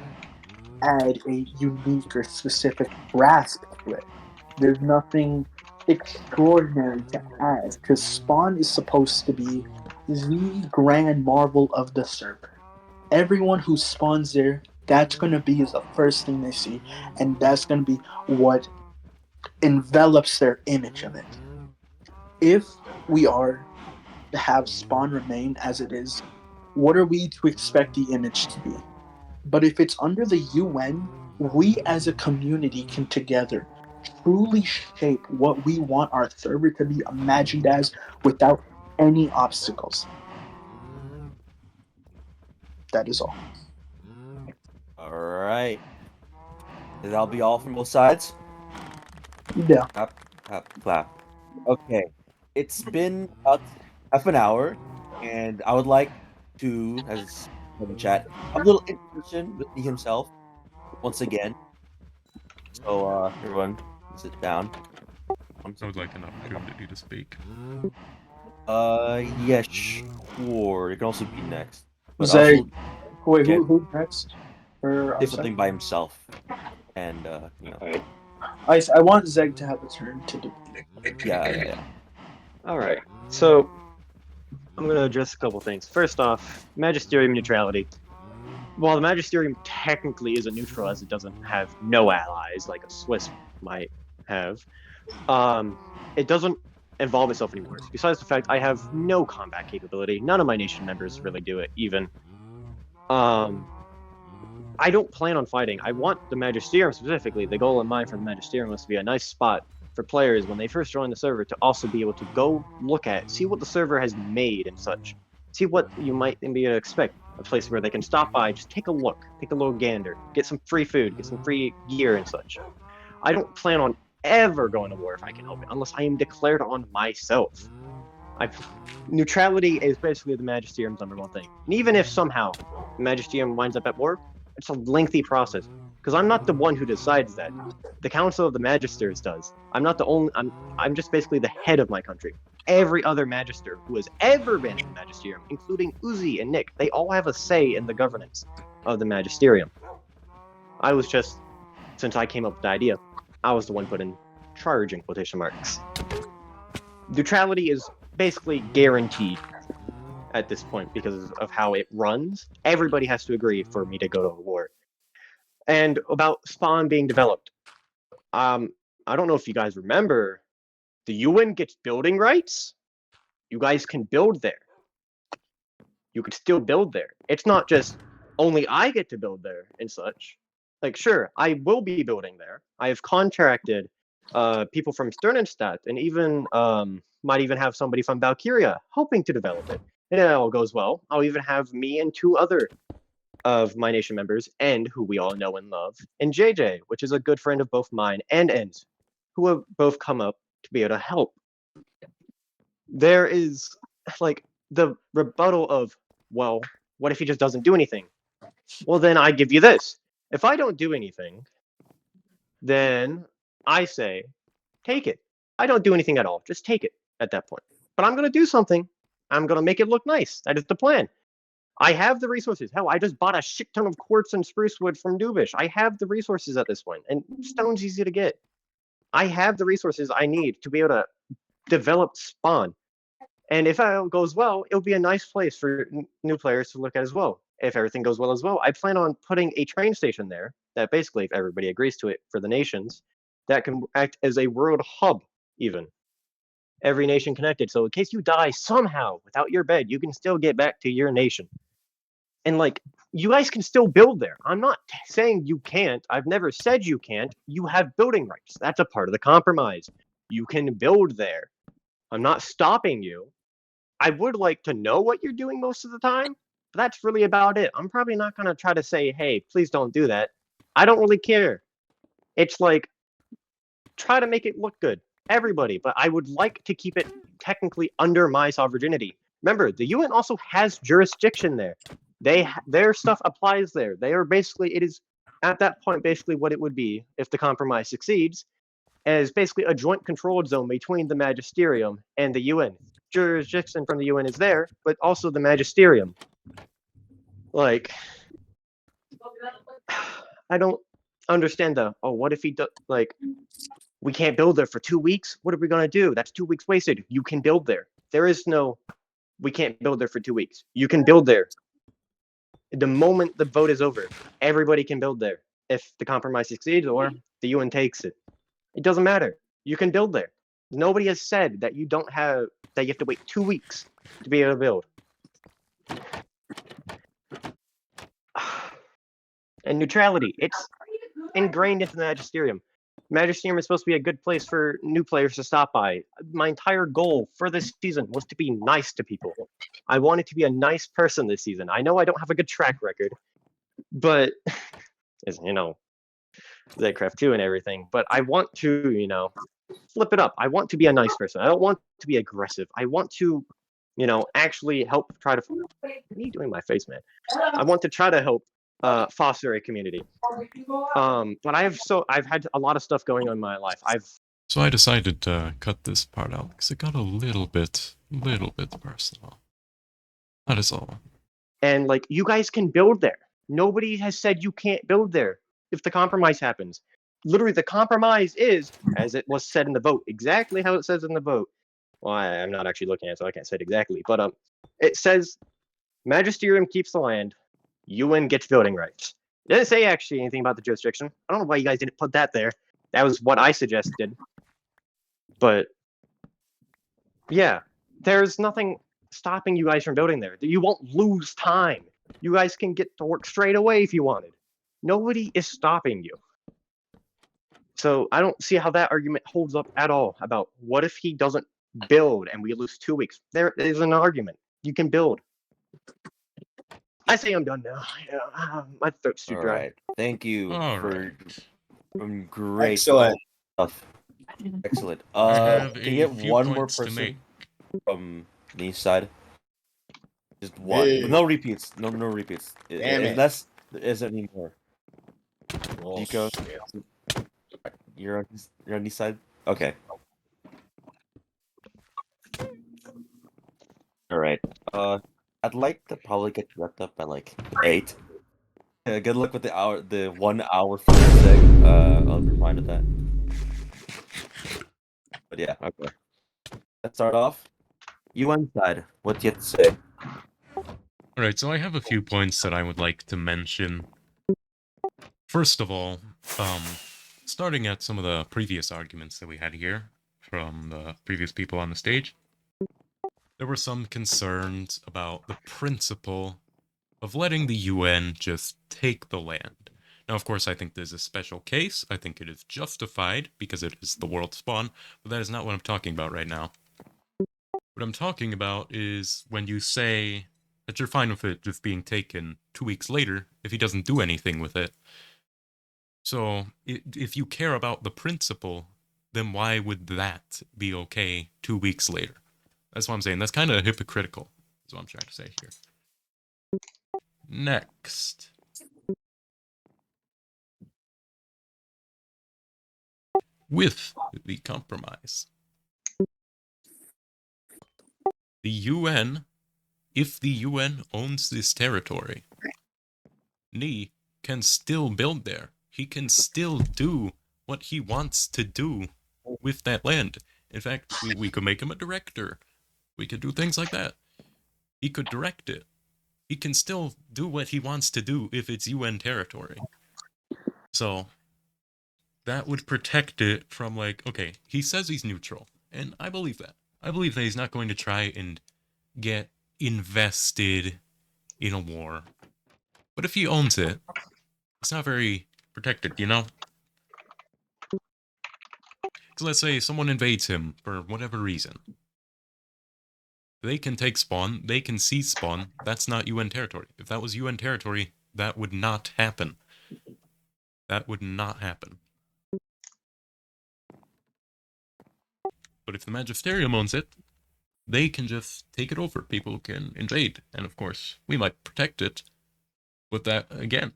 S6: add a unique or specific grasp to it. There's nothing extraordinary to add, because Spawn is supposed to be the grand marvel of the server. Everyone who spawns there, that's going to be the first thing they see, and that's going to be what envelops their image of it. If we are to have Spawn remain as it is, what are we to expect the image to be? But if it's under the UN, we as a community can together truly shape what we want our server to be imagined as without any obstacles. That is all.
S4: All right. That'll be all from both sides?
S6: Yeah.
S4: Clap, clap, clap. Okay. It's been about half an hour, and I would like to, as in the chat, have a little intermission with me himself once again. So, everyone, sit down.
S1: I would like an opportunity to speak.
S4: Yeah, sure. It can also be next. But
S6: Zay,
S4: also,
S6: wait,
S4: okay,
S6: who next?
S4: say something by himself, and
S6: I want Zeg to have a turn to do.
S4: yeah.
S10: All right. So I'm going to address a couple things. First off, Magisterium neutrality. While the Magisterium technically isn't neutral, as it doesn't have no allies like a Swiss might have, it doesn't involve itself anymore. Besides the fact I have no combat capability, none of my nation members really do it, even. I don't plan on fighting. I want the Magisterium specifically. The goal in mind for the Magisterium was to be a nice spot for players when they first join the server to also be able to go look at, see what the server has made and such. See what you might be able to expect. A place where they can stop by, just take a look, take a little gander, get some free food, get some free gear and such. I don't plan on ever going to war if I can help it, unless I am declared on myself. Neutrality is basically the Magisterium's #1 thing. And even if somehow the Magisterium winds up at war, it's a lengthy process. Because I'm not the one who decides that. The Council of the Magisters does. I'm not the only. I'm just basically the head of my country. Every other Magister who has ever been in the Magisterium, including Uzi and Nick, they all have a say in the governance of the Magisterium. I was just, since I came up with the idea, I was the one put in charge in quotation marks. Neutrality is basically guaranteed at this point because of how it runs. Everybody has to agree for me to go to war. And about Spawn being developed, I don't know if you guys remember, the UN gets building rights. You guys can build there. You can still build there. It's not just only I get to build there and such. Like, sure, I will be building there. I have contracted people from Sternenstadt and even might even have somebody from Valkyria hoping to develop it. And if it all goes well, I'll even have me and 2 other of my nation members, and who we all know and love, and JJ, which is a good friend of both mine and En's, who have both come up to be able to help. There is, like, the rebuttal of, well, what if he just doesn't do anything? Well, then I give you this. If I don't do anything, then I say, take it. I don't do anything at all. Just take it at that point. But I'm going to do something. I'm going to make it look nice. That is the plan. I have the resources. Hell, I just bought a shit ton of quartz and spruce wood from Dubish. I have the resources at this point, and stone's easy to get. I have the resources I need to be able to develop Spawn. And if it goes well, it'll be a nice place for new players to look at as well. If everything goes well as well, I plan on putting a train station there that basically, if everybody agrees to it for the nations, that can act as a world hub even. Every nation connected. So in case you die somehow without your bed, you can still get back to your nation. And like, you guys can still build there. I'm not saying you can't. I've never said you can't. You have building rights. That's a part of the compromise. You can build there. I'm not stopping you. I would like to know what you're doing most of the time, but that's really about it. I'm probably not going to try to say, hey, please don't do that. I don't really care. It's like, try to make it look good. Everybody, but I would like to keep it technically under my sovereignty. Remember, the UN also has jurisdiction there. Their stuff applies there. They are basically, it is at that point basically what it would be if the compromise succeeds, as basically a joint controlled zone between the Magisterium and the UN. Jurisdiction from the UN is there, but also the Magisterium. Like, I don't understand what if he does, like, we can't build there for 2 weeks? What are we going to do? That's 2 weeks wasted. You can build there. There is no, we can't build there for 2 weeks. You can build there. The moment the vote is over, everybody can build there. If the compromise succeeds or the UN takes it. It doesn't matter. You can build there. Nobody has said that you don't have, that you have to wait 2 weeks to be able to build. And neutrality, it's ingrained into the Magisterium. Magisterium is supposed to be a good place for new players to stop by. My entire goal for this season was to be nice to people. I wanted to be a nice person this season. I know I don't have a good track record, but, as you know, Zegcraft 2 and everything, but I want to, you know, flip it up. I want to be a nice person. I don't want to be aggressive. I want to, you know, actually help try to, what are you doing my face, man? I want to try to help foster a community. But I've had a lot of stuff going on in my life.
S1: So I decided to cut this part out because it got a little bit personal. That is all.
S10: And like, you guys can build there. Nobody has said you can't build there if the compromise happens. Literally, the compromise is, as it was said in the vote, exactly how it says in the vote. Well, I'm not actually looking at it, so I can't say it exactly. But it says, Magisterium keeps the land, UN gets voting rights. It didn't say actually anything about the jurisdiction. I don't know why you guys didn't put that there. That was what I suggested. But yeah, there's nothing stopping you guys from building there. You won't lose time. You guys can get to work straight away if you wanted. Nobody is stopping you. So I don't see how that argument holds up at all about what if he doesn't build and we lose 2 weeks. There is an argument. You can build. I say I'm done now. My throat's too dry.
S4: Right. Thank you for some great
S13: Excellent
S4: stuff. Excellent.
S1: I have
S4: Can you
S1: a
S4: get
S1: few
S4: one more
S1: points to
S4: person?
S1: make.
S4: from the east side. Just one.
S11: Hey.
S4: No repeats. No repeats.
S11: Damn it.
S4: Unless there is any more. Jiko,
S11: Bullshit.
S4: you're on the east side? Okay. Alright. I'd like to probably get wrapped up by like 8. Good luck with the 1 hour for Zeg. I'll be fine with that. But yeah, okay. Let's start off. UN side, what do you have to say?
S1: Alright, so I have a few points that I would like to mention. First of all, starting at some of the previous arguments that we had here from the previous people on the stage, there were some concerns about the principle of letting the UN just take the land. Now, of course, I think there's a special case. I think it is justified because it is the world spawn, but that is not what I'm talking about right now. What I'm talking about is when you say that you're fine with it just being taken 2 weeks later if he doesn't do anything with it. So, if you care about the principle, then why would that be okay 2 weeks later? That's what I'm saying. That's kind of hypocritical, is what I'm trying to say here. Next. With the compromise. The UN, if the UN owns this territory, Ni can still build there. He can still do what he wants to do with that land. In fact, we could make him a director. We could do things like that. He could direct it. He can still do what he wants to do if it's UN territory. So, that would protect it from like, okay, he says he's neutral, and I believe that. I believe that he's not going to try and get invested in a war. But if he owns it, it's not very protected, you know? So let's say someone invades him for whatever reason. They can take spawn, they can seize spawn, that's not UN territory. If that was UN territory, that would not happen. That would not happen. But if the Magisterium owns it, they can just take it over. People can invade, and of course, we might protect it. But that, again,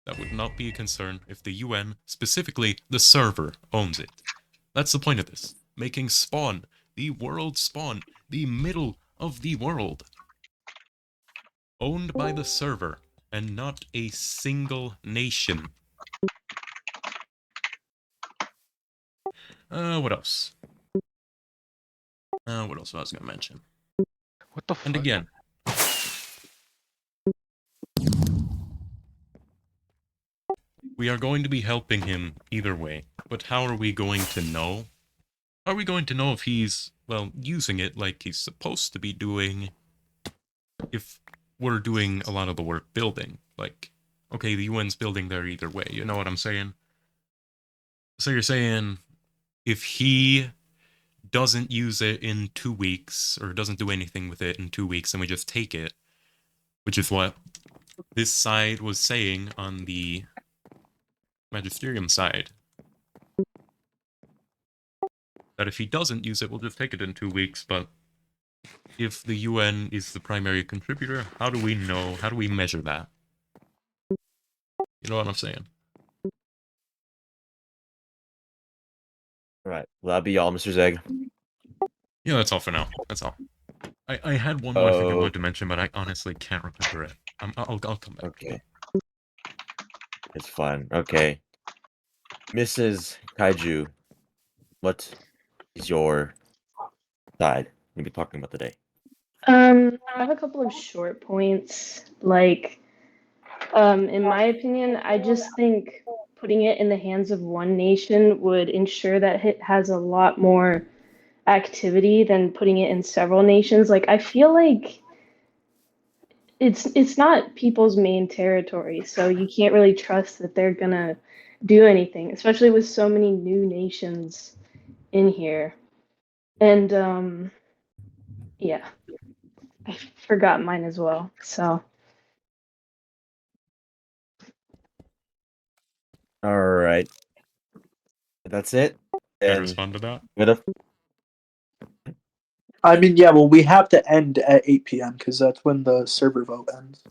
S1: that would not be a concern if the UN, specifically the server, owns it. That's the point of this. Making spawn, the world spawn, the middle of the world, owned by the server, and not a single nation. What else? What else was I gonna mention?
S8: What the fuck?
S1: And again, we are going to be helping him either way, but how are we going to know? Are we going to know if he's, well, using it like he's supposed to be doing, if we're doing a lot of the work building? Like, okay, the UN's building there either way, you know what I'm saying? So you're saying, if he doesn't use it in 2 weeks, or doesn't do anything with it in 2 weeks, and we just take it, which is what this side was saying on the Magisterium side, that if he doesn't use it, we'll just take it in 2 weeks, but if the UN is the primary contributor, how do we know, how do we measure that? You know what I'm saying?
S4: Alright, well, that'd be all, Mr. Zeg.
S1: Yeah, that's all for now. That's all. I had one more thing I wanted to mention, but I honestly can't remember it. I'll come back.
S4: Okay. It's fine. Okay. Mrs. Kaiju, what is your side you'll be talking about today?
S14: I have a couple of short points. Like, in my opinion, I just think putting it in the hands of one nation would ensure that it has a lot more activity than putting it in several nations. Like, I feel like it's not people's main territory, so you can't really trust that they're gonna do anything, especially with so many new nations in here. And yeah, I forgot mine as well. So
S4: All right. That's it.
S1: Can I
S4: And
S1: respond to that?
S4: with a
S6: I mean, yeah, well, we have to end at 8 p.m. because that's when the server vote ends.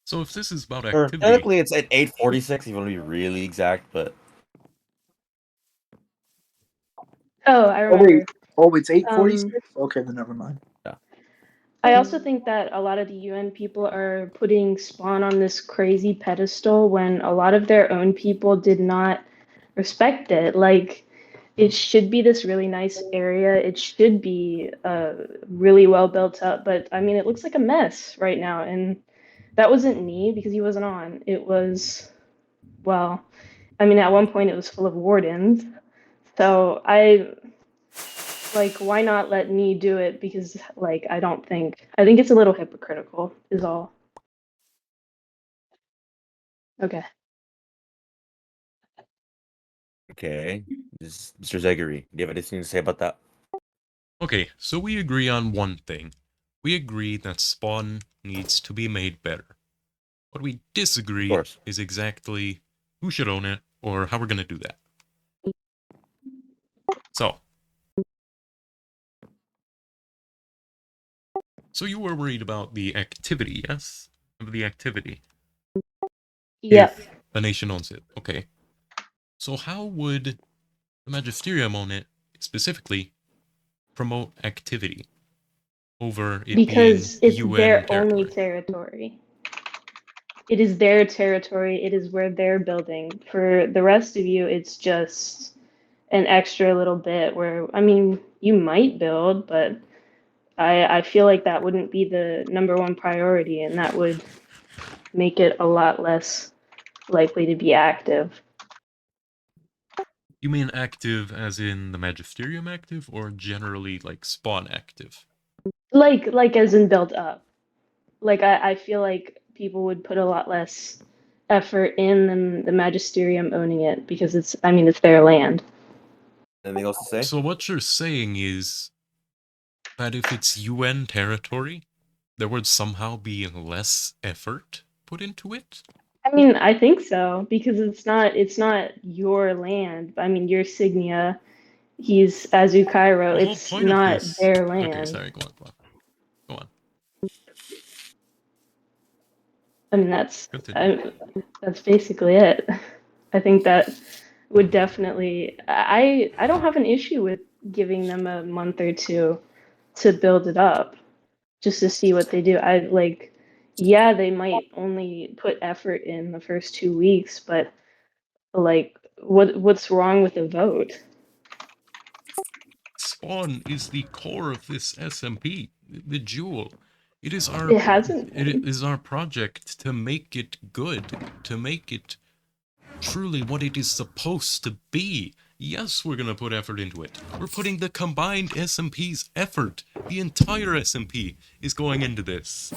S1: So if this is about
S4: Or
S1: activity,
S4: technically, it's at 8:46. If you want to be really exact, but
S14: Oh, I
S6: Oh
S14: remember.
S6: wait, it's 8:46. Okay, then never mind.
S14: I also think that a lot of the UN people are putting Spawn on this crazy pedestal when a lot of their own people did not respect it. Like, it should be this really nice area. It should be really well built up. But I mean, it looks like a mess right now. And that wasn't me because he wasn't on. It was, well, I mean, at one point it was full of wardens. So why not let me do it? Because, like, I think it's a little hypocritical, is all. Okay.
S4: okay. Mr. Zeggery, do you have anything to say about that?
S1: okay, so we agree on one thing. We agree that Spawn needs to be made better. What we disagree is exactly who should own it or how we're going to do that. So you were worried about the activity, yes? The activity.
S14: Yeah.
S1: If a nation owns it, okay. So how would the Magisterium own it, specifically, promote activity over it
S14: Because
S1: being
S14: it's
S1: UN
S14: their
S1: territory?
S14: only territory. It is their territory. It is where they're building. For the rest of you, it's just an extra little bit where, I mean, you might build, but I feel like that wouldn't be the number one priority, and that would make it a lot less likely to be active.
S1: You mean active as in the Magisterium active, or generally like Spawn active?
S14: Like as in built up. Like I feel like people would put a lot less effort in than the Magisterium owning it because it's their land.
S4: Anything else to say?
S1: So what you're saying is that if it's UN territory, there would somehow be less effort put into it?
S14: I mean, I think so because it's not your land. I mean, you're Signia. He's Azu Cairo.
S1: The whole
S14: It's
S1: point of
S14: not
S1: this...
S14: their land.
S1: Okay, sorry, go on.
S14: I mean, that's basically it. I think that would definitely. I don't have an issue with giving them a month or two to build it up, just to see what they do. Yeah, they might only put effort in the first 2 weeks, but like, what's wrong with the vote?
S1: Spawn is the core of this SMP, the jewel. It is our.
S14: It hasn't.
S1: It is our project to make it good, to make it truly what it is supposed to be. Yes, we're gonna put effort into it. We're putting the combined SMP's effort. The entire SMP is going into this.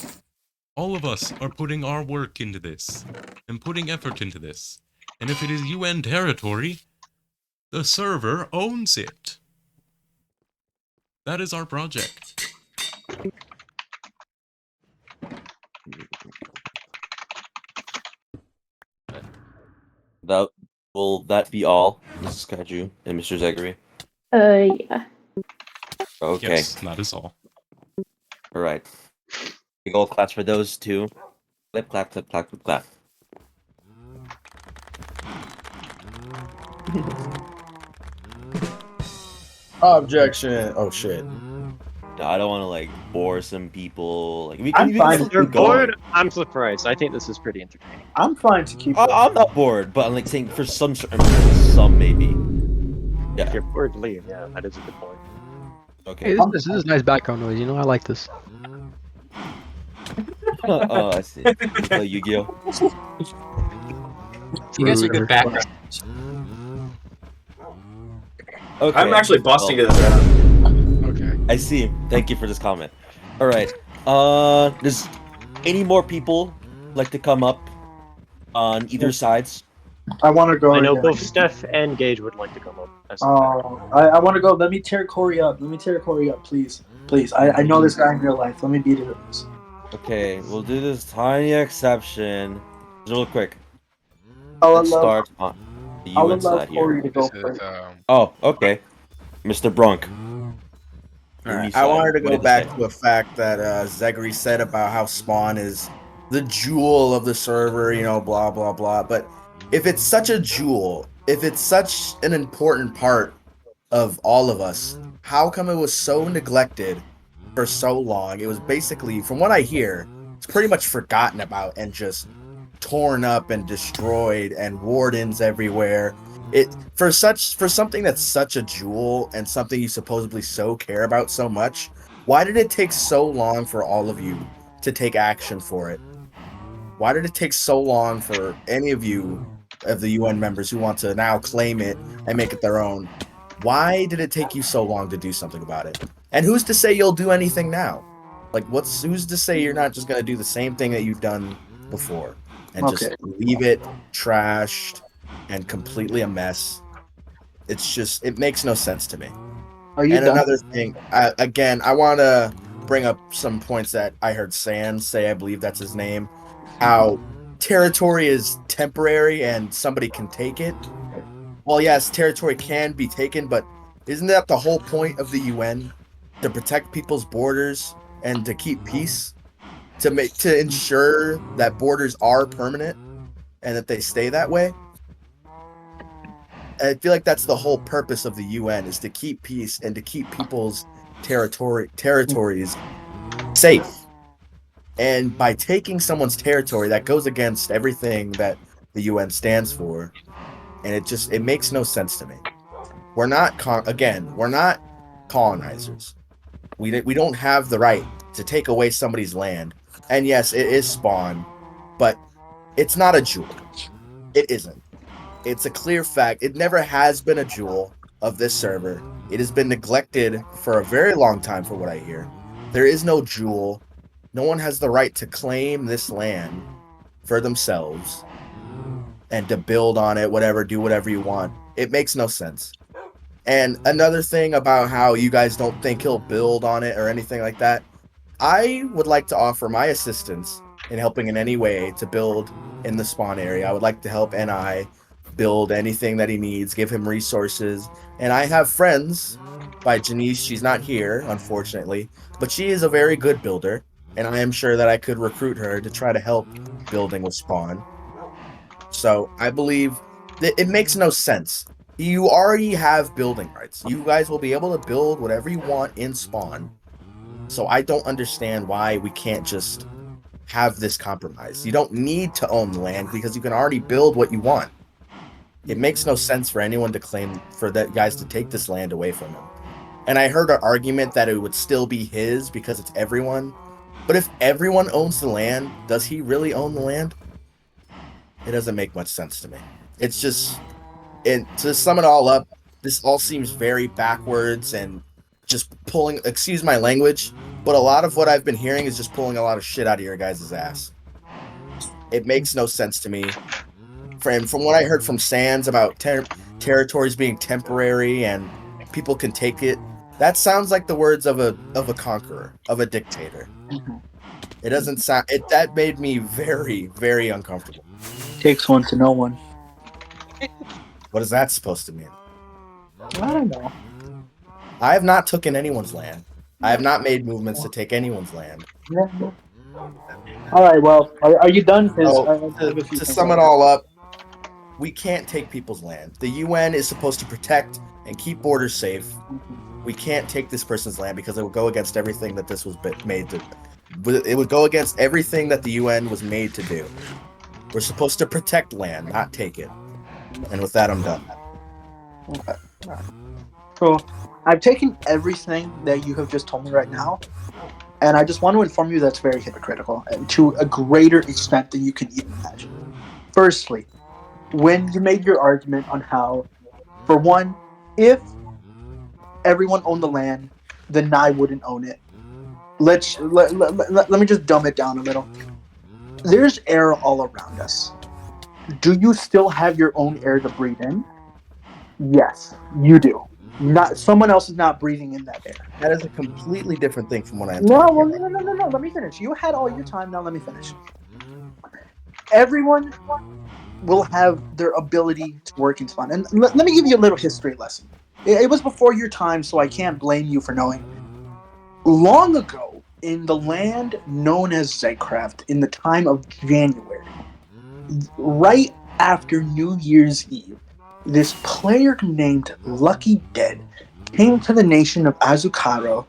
S1: All of us are putting our work into this, and putting effort into this. And if it is UN territory, the server owns it. That is our project.
S4: Will that be all, Mrs. Kaiju and Mr. Zeggery?
S14: Yeah.
S4: Okay.
S1: Yes, that is all.
S4: All right. Big old claps for those two. Clap, clap, clap, clap, clap, clap.
S11: Objection. Oh shit.
S4: No, I don't want to bore some people.
S10: I'm fine. If you're bored, I'm surprised. I think this is pretty entertaining.
S6: I'm fine to keep.
S4: I'm not bored, but I'm saying for some maybe. Yeah.
S10: If you're bored, leave. Yeah, that is a good point.
S4: Okay.
S15: Hey, this is nice background noise. I like this.
S4: Oh, I see. Play Yu-Gi-Oh.
S16: You guys are good background.
S4: Okay.
S17: I'm actually busting to this round.
S8: Okay.
S4: I see. Thank you for this comment. All right. Does any more people like to come up on either sides?
S6: I want to go.
S10: I know
S6: again.
S10: both Steph and Gage would like to come up.
S6: I want to go. Let me tear Corey up. Please. I know this guy in real life. Let me beat it.
S4: Okay, we'll do this tiny exception. Real quick.
S6: I would
S4: Let's
S6: love-
S4: start on the
S6: I
S4: UN
S6: would love
S4: side
S6: Corey
S4: here.
S6: to go first.
S4: Oh, okay. Mr. Bronk.
S13: Alright, I wanted to go back to a fact that Zegcraft said about how Spawn is the jewel of the server, you know, blah blah blah. But if it's such a jewel, if it's such an important part of all of us, how come it was so neglected for so long? It was basically, from what I hear, it's pretty much forgotten about and just torn up and destroyed, and wardens everywhere. It for something that's such a jewel and something you supposedly so care about so much, why did it take so long for all of you to take action for it? Why did it take so long for any of you, of the UN members who want to now claim it and make it their own? Why did it take you so long to do something about it? And who's to say you'll do anything now? Like, who's to say you're not just gonna do the same thing that you've done before and just leave it trashed and completely a mess? It's just, it makes no sense to me.
S6: Are you
S13: and
S6: done?
S13: Another thing, again, I want to bring up some points that I heard Sans say, I believe that's his name, how territory is temporary and somebody can take it. Well, yes, territory can be taken, but isn't that the whole point of the UN? To protect people's borders and to keep peace? To ensure that borders are permanent and that they stay that way? I feel like that's the whole purpose of the UN, is to keep peace and to keep people's territories safe. And by taking someone's territory, that goes against everything that the UN stands for. And it makes no sense to me. We're not colonizers. We don't have the right to take away somebody's land. And yes, it is Spawn, but it's not a jewel. It isn't. It's a clear fact. It never has been a jewel of this server. It has been neglected for a very long time, for what I hear. There is no jewel. No one has the right to claim this land for themselves and to build on it, do whatever you want. It makes no sense. And another thing about how you guys don't think he'll build on it or anything like that, I would like to offer my assistance in helping in any way to build in the Spawn area. I would like to help NI build anything that he needs, give him resources. And I have friends by Janice. She's not here, unfortunately, but she is a very good builder, and I am sure that I could recruit her to try to help building with Spawn. So I believe that it makes no sense. You already have building rights. You guys will be able to build whatever you want in Spawn. So I don't understand why we can't just have this compromise. You don't need to own the land because you can already build what you want. It makes no sense for anyone to claim for that guys to take this land away from him. And I heard an argument that it would still be his because it's everyone. But if everyone owns the land, does he really own the land? It doesn't make much sense to me. It's just, to sum it all up, this all seems very backwards and just pulling, excuse my language, but a lot of what I've been hearing is just pulling a lot of shit out of your guys' ass. It makes no sense to me. From what I heard from Sans about territories being temporary and people can take it, that sounds like the words of a conqueror, of a dictator. It doesn't sound. That made me very, very uncomfortable.
S6: Takes one to know one.
S13: What is that supposed to mean?
S6: I don't know.
S13: I have not taken anyone's land. I have not made movements to take anyone's land.
S6: Yeah. All right. Well, are you done?
S13: To sum it all up, we can't take people's land. The UN is supposed to protect and keep borders safe. We can't take this person's land because it would go against everything that this was made to. It would go against everything that the UN was made to do. We're supposed to protect land, not take it. And with that, I'm done.
S6: Okay. So, I've taken everything that you have just told me right now, and I just want to inform you that's very hypocritical, and to a greater extent than you can even imagine. Firstly, when you made your argument on how, for one, if everyone owned the land, then I wouldn't own it. Let me just dumb it down a little. There's air all around us. Do you still have your own air to breathe in? Yes, you do. Not someone else is not breathing in that air.
S13: That is a completely different thing from what I'm
S6: No,
S13: talking
S6: well,
S13: about.
S6: no. Let me finish. You had all your time. Now let me finish. Everyone will have their ability to work in Spawn. And let me give you a little history lesson. It was before your time, so I can't blame you for knowing. Long ago, in the land known as Zegcraft, in the time of January, right after New Year's Eve, this player named Lucky Dead came to the nation of Azucaro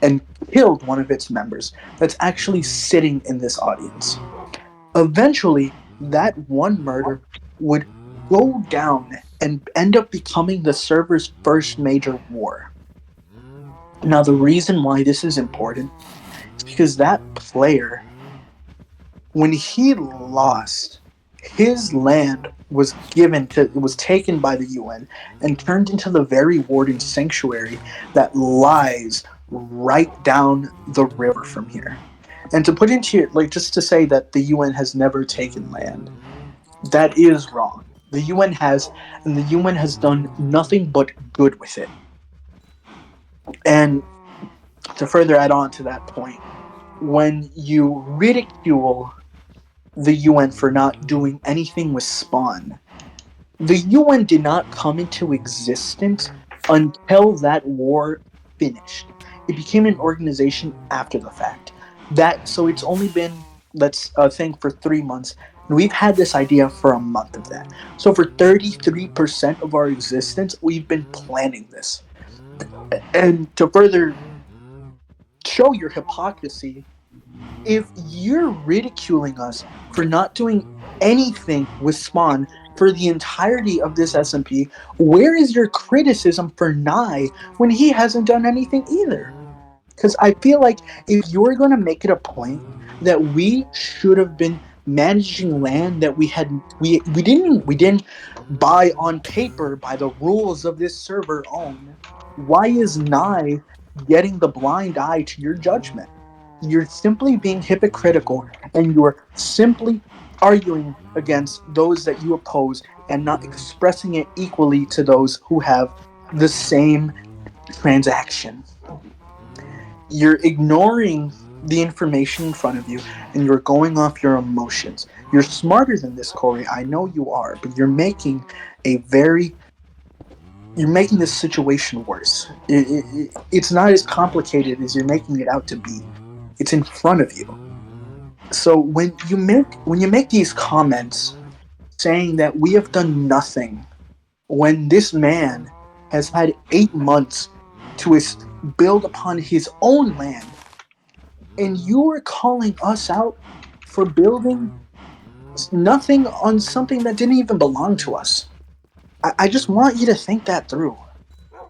S6: and killed one of its members that's actually sitting in this audience. Eventually, that one murder would go down and end up becoming the server's first major war. Now, the reason why this is important is because that player, when he lost, his land was taken by the UN and turned into the very warden sanctuary that lies right down the river from here. And to put into just to say that the UN has never taken land, that is wrong. The UN has, and the UN has done nothing but good with it. And to further add on to that point, when you ridicule the UN for not doing anything with Spawn, the UN did not come into existence until that war finished. It became an organization after the fact. So it's only been, let's think, for 3 months. And we've had this idea for a month of that. So for 33% of our existence, we've been planning this. And to further show your hypocrisy, if you're ridiculing us for not doing anything with Spawn for the entirety of this SMP, where is your criticism for Nye when he hasn't done anything either? Because I feel like if you're going to make it a point that we should have been managing land that we didn't buy on paper by the rules of this server own, why is Nye getting the blind eye to your judgment? You're simply being hypocritical, and you're simply arguing against those that you oppose and not expressing it equally to those who have the same transaction. You're ignoring the information in front of you, and you're going off your emotions. You're smarter than this, Corey. I know you are, but you're making this situation worse. It's not as complicated as you're making it out to be. It's in front of you. So when you make these comments saying that we have done nothing, when this man has had 8 months to build upon his own land, and you are calling us out for building nothing on something that didn't even belong to us. I just want you to think that through.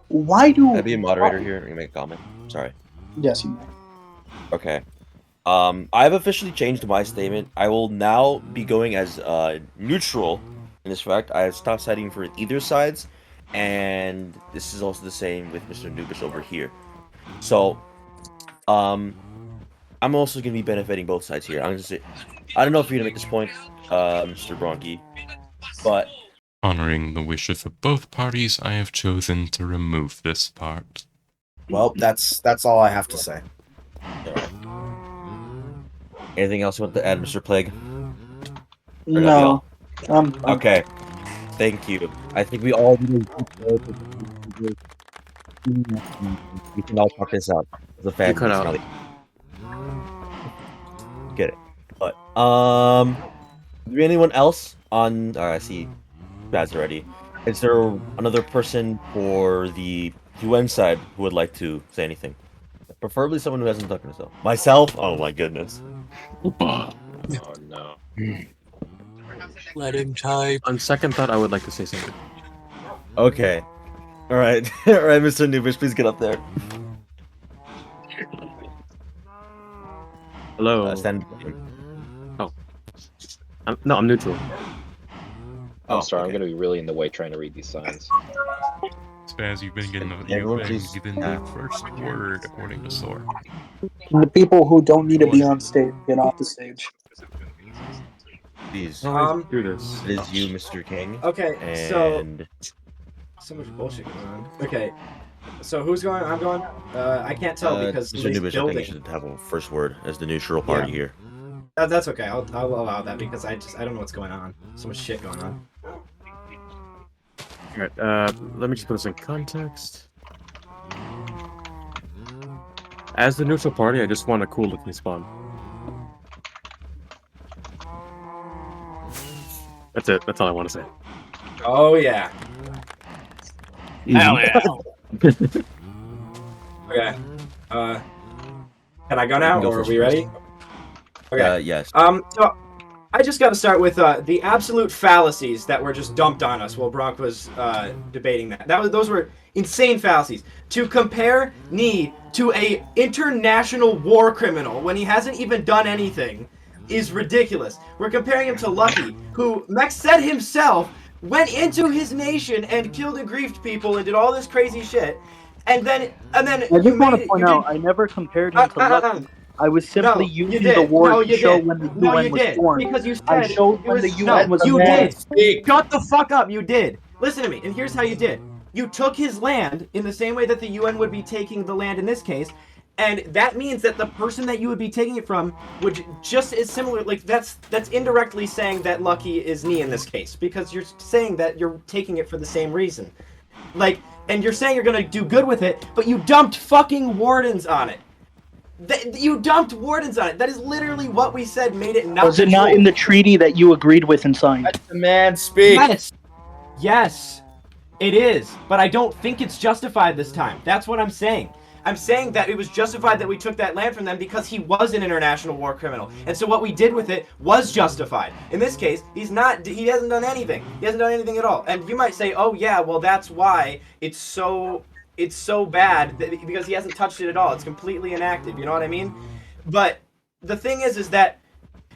S6: Why do...
S4: Can I be a moderator here? Let me make a comment. Sorry.
S6: Yes, you may.
S4: Okay. I've officially changed my statement. I will now be going as neutral in this fact. I have stopped siding for either sides, and this is also the same with Mr. Nubish over here. So, I'm also going to be benefiting both sides here. I'm going to say, I don't know if you're going to make this point, Mr. Bronky, but...
S1: Honoring the wishes of both parties, I have chosen to remove this part.
S13: Well, that's all I have to say.
S4: Alright. Anything else you want to add, Mr. Plague?
S6: No.
S4: Okay. Thank you. I think we all we can all talk this out as a family.
S5: cut out.
S4: Get it. But is there anyone else on? Alright, I see Spazz already. Is there another person for the UN side who would like to say anything? Preferably someone who hasn't talked to himself. Myself? Oh my goodness.
S5: Oh no.
S16: Let him type.
S5: On second thought, I would like to say something.
S4: Okay. Alright. Alright, Mr. Nubish, please get up there.
S5: Hello.
S4: Stand.
S5: Oh. I'm neutral.
S7: I'm sorry, I'm gonna be really in the way trying to read these signs.
S1: Spazz, you've been given the first word according to Sora.
S6: The people who don't need to be on stage get off the stage.
S4: Please.
S5: Do this.
S4: It is you, Mr. King.
S9: Okay,
S4: and...
S9: so much bullshit going on. Okay, so who's going? I'm going. I can't tell because
S4: Mr. Nubish, I think you should have a first word as the neutral party here.
S9: That's okay. I'll allow that because I don't know what's going on. So much shit going on.
S5: Alright, let me just put this in context. As the neutral party, I just want a cool looking spawn. That's it. That's all I want to say.
S9: Oh yeah. Hell yeah. Okay. Can I go now, or are we ready? Okay.
S4: Yes.
S9: So I just got to start with the absolute fallacies that were just dumped on us while Bronk was debating that. Those were insane fallacies. To compare Nee to a international war criminal when he hasn't even done anything is ridiculous. We're comparing him to Lucky, who Mex said himself went into his nation and killed and grieved people and did all this crazy shit. And then
S6: I just want to point out, I never compared him to Lucky. I was simply using the war to show when the UN was formed.
S9: Because you said
S6: I showed when the UN was
S9: you
S6: formed.
S9: did. Shut the fuck up. You did. Listen to me. And here's how you did. You took his land in the same way that the UN would be taking the land in this case, and that means that the person that you would be taking it from would just as similar. Like that's indirectly saying that Lucky is Nee in this case, because you're saying that you're taking it for the same reason. Like, and you're saying you're gonna do good with it, but you dumped fucking wardens on it. You dumped wardens on it. That is literally what we said made it not.
S6: Was it not in the treaty that you agreed with and signed?
S11: Let the man speak.
S9: Yes, it is. But I don't think it's justified this time. That's what I'm saying. I'm saying that it was justified that we took that land from them because he was an international war criminal. And so what we did with it was justified. In this case, he hasn't done anything. He hasn't done anything at all. And you might say, oh yeah, well that's why it's so bad, because he hasn't touched it at all. It's completely inactive, you know what I mean? But the thing is that,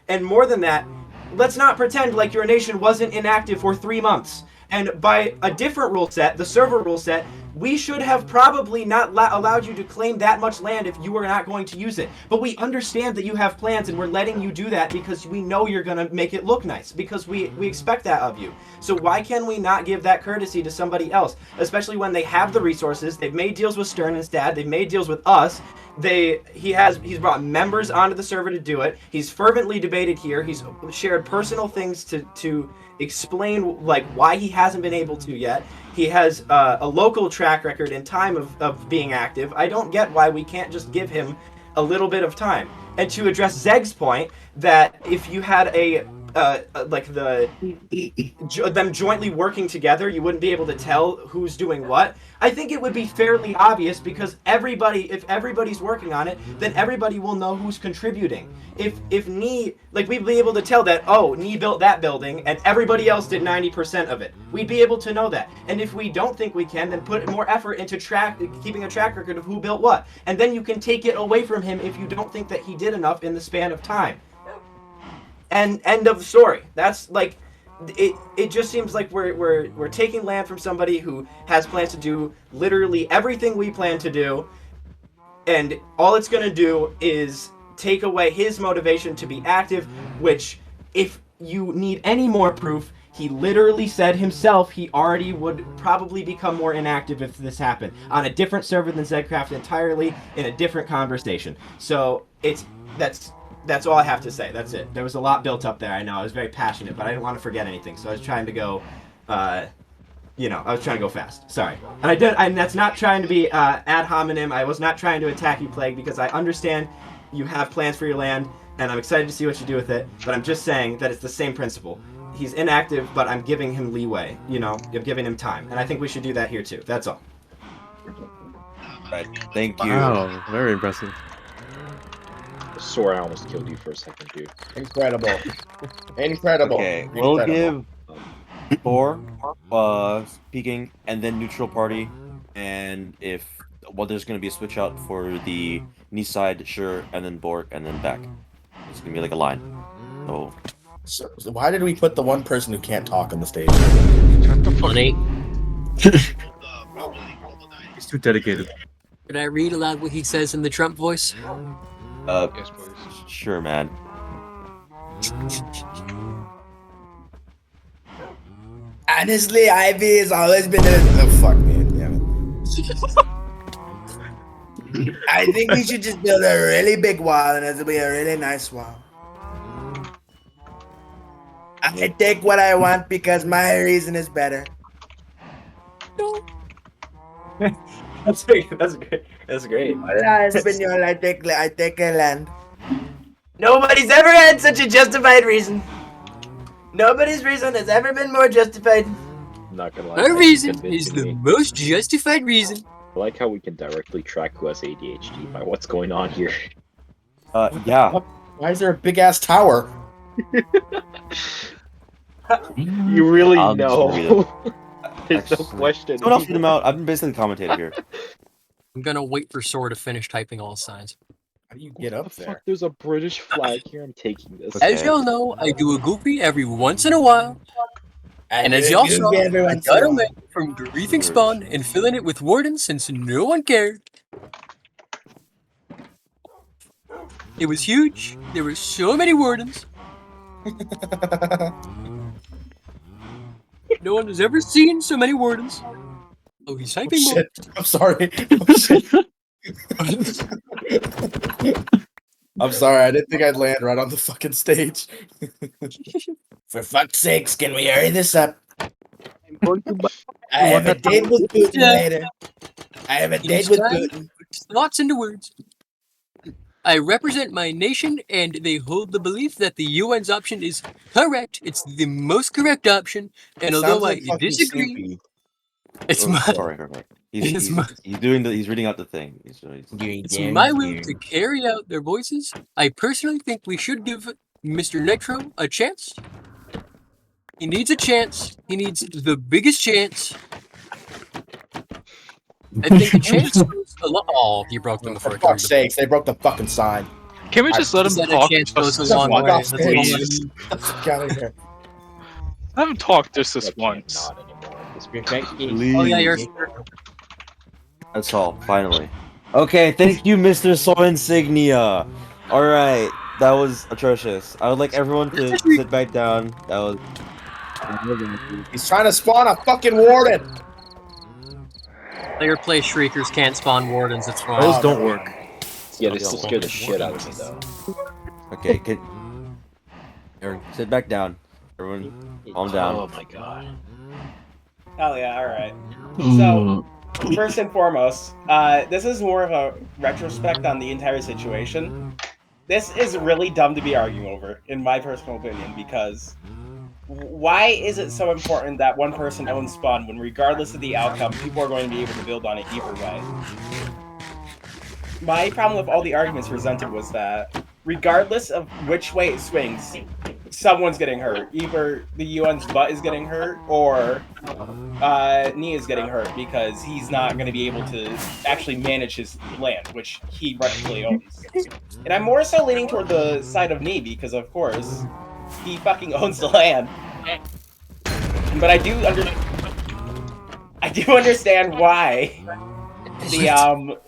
S9: and more than that, let's not pretend like your nation wasn't inactive for 3 months. And by a different rule set, the server rule set, we should have probably not allowed you to claim that much land if you were not going to use it. But we understand that you have plans, and we're letting you do that because we know you're going to make it look nice, because we expect that of you. So why can we not give that courtesy to somebody else, especially when they have the resources? They've made deals with Stern and Stad. They've made deals with us. He's brought members onto the server to do it. He's fervently debated here. He's shared personal things to explain like why he hasn't been able to yet. He has a local track record in time of being active. I don't get why we can't just give him a little bit of time. And to address Zeg's point that if you had them jointly working together, you wouldn't be able to tell who's doing what. I think it would be fairly obvious, because if everybody's working on it, then everybody will know who's contributing. If Nee, like, we'd be able to tell that, oh, Nee built that building and everybody else did 90% of it. We'd be able to know that. And if we don't think we can, then put more effort into keeping a track record of who built what. And then you can take it away from him if you don't think that he did enough in the span of time. And end of story. That's like, it just seems like we're taking land from somebody who has plans to do literally everything we plan to do, and all it's going to do is take away his motivation to be active, which, if you need any more proof, he literally said himself he already would probably become more inactive if this happened, on a different server than Zegcraft entirely, in a different conversation. So that's all I have to say. That's it. There was a lot built up there. I know. I was very passionate, but I didn't want to forget anything. So I was trying to go, I was trying to go fast. Sorry. And that's not trying to be ad hominem. I was not trying to attack you, Plague, because I understand you have plans for your land, and I'm excited to see what you do with it. But I'm just saying that it's the same principle. He's inactive, but I'm giving him leeway. I'm giving him time. And I think we should do that here, too. That's all.
S4: Right. Thank you.
S5: Wow, very impressive.
S7: I swore I almost killed you for a second, dude.
S11: Incredible. Incredible.
S4: Okay, we'll give Thor speaking, and then neutral party, and if there's going to be a switch out for the knee side, sure, and then Bork, and then back. It's going to be like a line.
S13: So why did we put the one person who can't talk on the stage?
S16: Funny.
S5: He's too dedicated.
S16: Can I read aloud what he says in the Trump voice?
S8: Yes, please.
S4: Sure, man.
S13: Honestly, Ivy has always been fuck me. Damn it. I think we should just build a really big wall, and it'll be a really nice wall. I take what I want because my reason is better.
S17: That's great. That's great. That's great.
S13: Hola, Espanol. I take a land.
S9: Nobody's ever had such a justified reason. Nobody's reason has ever been more justified.
S7: I'm not gonna lie.
S16: My
S7: thank you for
S16: reason is
S7: convincing
S16: the
S7: me.
S16: most justified reason.
S7: I like how we can directly track who has ADHD by what's going on here.
S4: Yeah.
S13: Why is there a big ass tower?
S7: You really
S4: I'll just read
S7: know.
S4: it.
S7: There's no question.
S4: Someone else read them out. I've been basically commentating here.
S16: I'm gonna wait for Sora to finish typing all signs.
S13: How do you get up there?
S7: There's a British flag here. I'm taking this.
S16: As y'all know, I do a goofy every once in a while. And as y'all saw, I got away from griefing Spawn and filling it with Warden since no one cared. It was huge. There were so many Wardens. No one has ever seen so many Wardens. Oh, he's typing more.
S13: Shit. I'm sorry. I'm sorry. I didn't think I'd land right on the fucking stage. For fuck's sakes, can we hurry this up? I have a date with Putin later. I have a date with Putin.
S16: Thoughts into words. I represent my nation, and they hold the belief that the UN's option is correct. It's the most correct option, and although I disagree, it's my.
S4: Sorry. He's reading out the thing.
S16: It's my will to carry out their voices. I personally think we should give Mr. Nitro a chance. He needs a chance. He needs the biggest chance. I think a chance goes a lot. Oh, you broke them before.
S13: For fuck's sakes, they broke the fucking sign.
S8: Can we just let him talk?
S16: Get
S13: out of here.
S8: Let him talk just this once.
S4: Please.
S16: Oh yeah, you're.
S4: That's all. Finally. Okay, thank you, Mr. Soul Insignia. All right, that was atrocious. I would like everyone to sit back down. That was.
S13: He's trying to spawn a fucking warden.
S16: Player play shriekers can't spawn wardens. It's fine.
S7: Those don't work. Yeah, they still scare the shit out of me though.
S4: Okay, Aaron, sit back down. Everyone, calm down.
S7: Oh my god.
S17: Hell yeah, alright. So, first and foremost, this is more of a retrospect on the entire situation. This is really dumb to be arguing over, in my personal opinion, because why is it so important that one person owns Spawn when regardless of the outcome, people are going to be able to build on it either way? My problem with all the arguments presented was that regardless of which way it swings, someone's getting hurt. Either the UN's butt is getting hurt or Nia is getting hurt because he's not going to be able to actually manage his land, which he rightfully owns. And I'm more so leaning toward the side of Nia because, of course, he fucking owns the land. But I do understand why the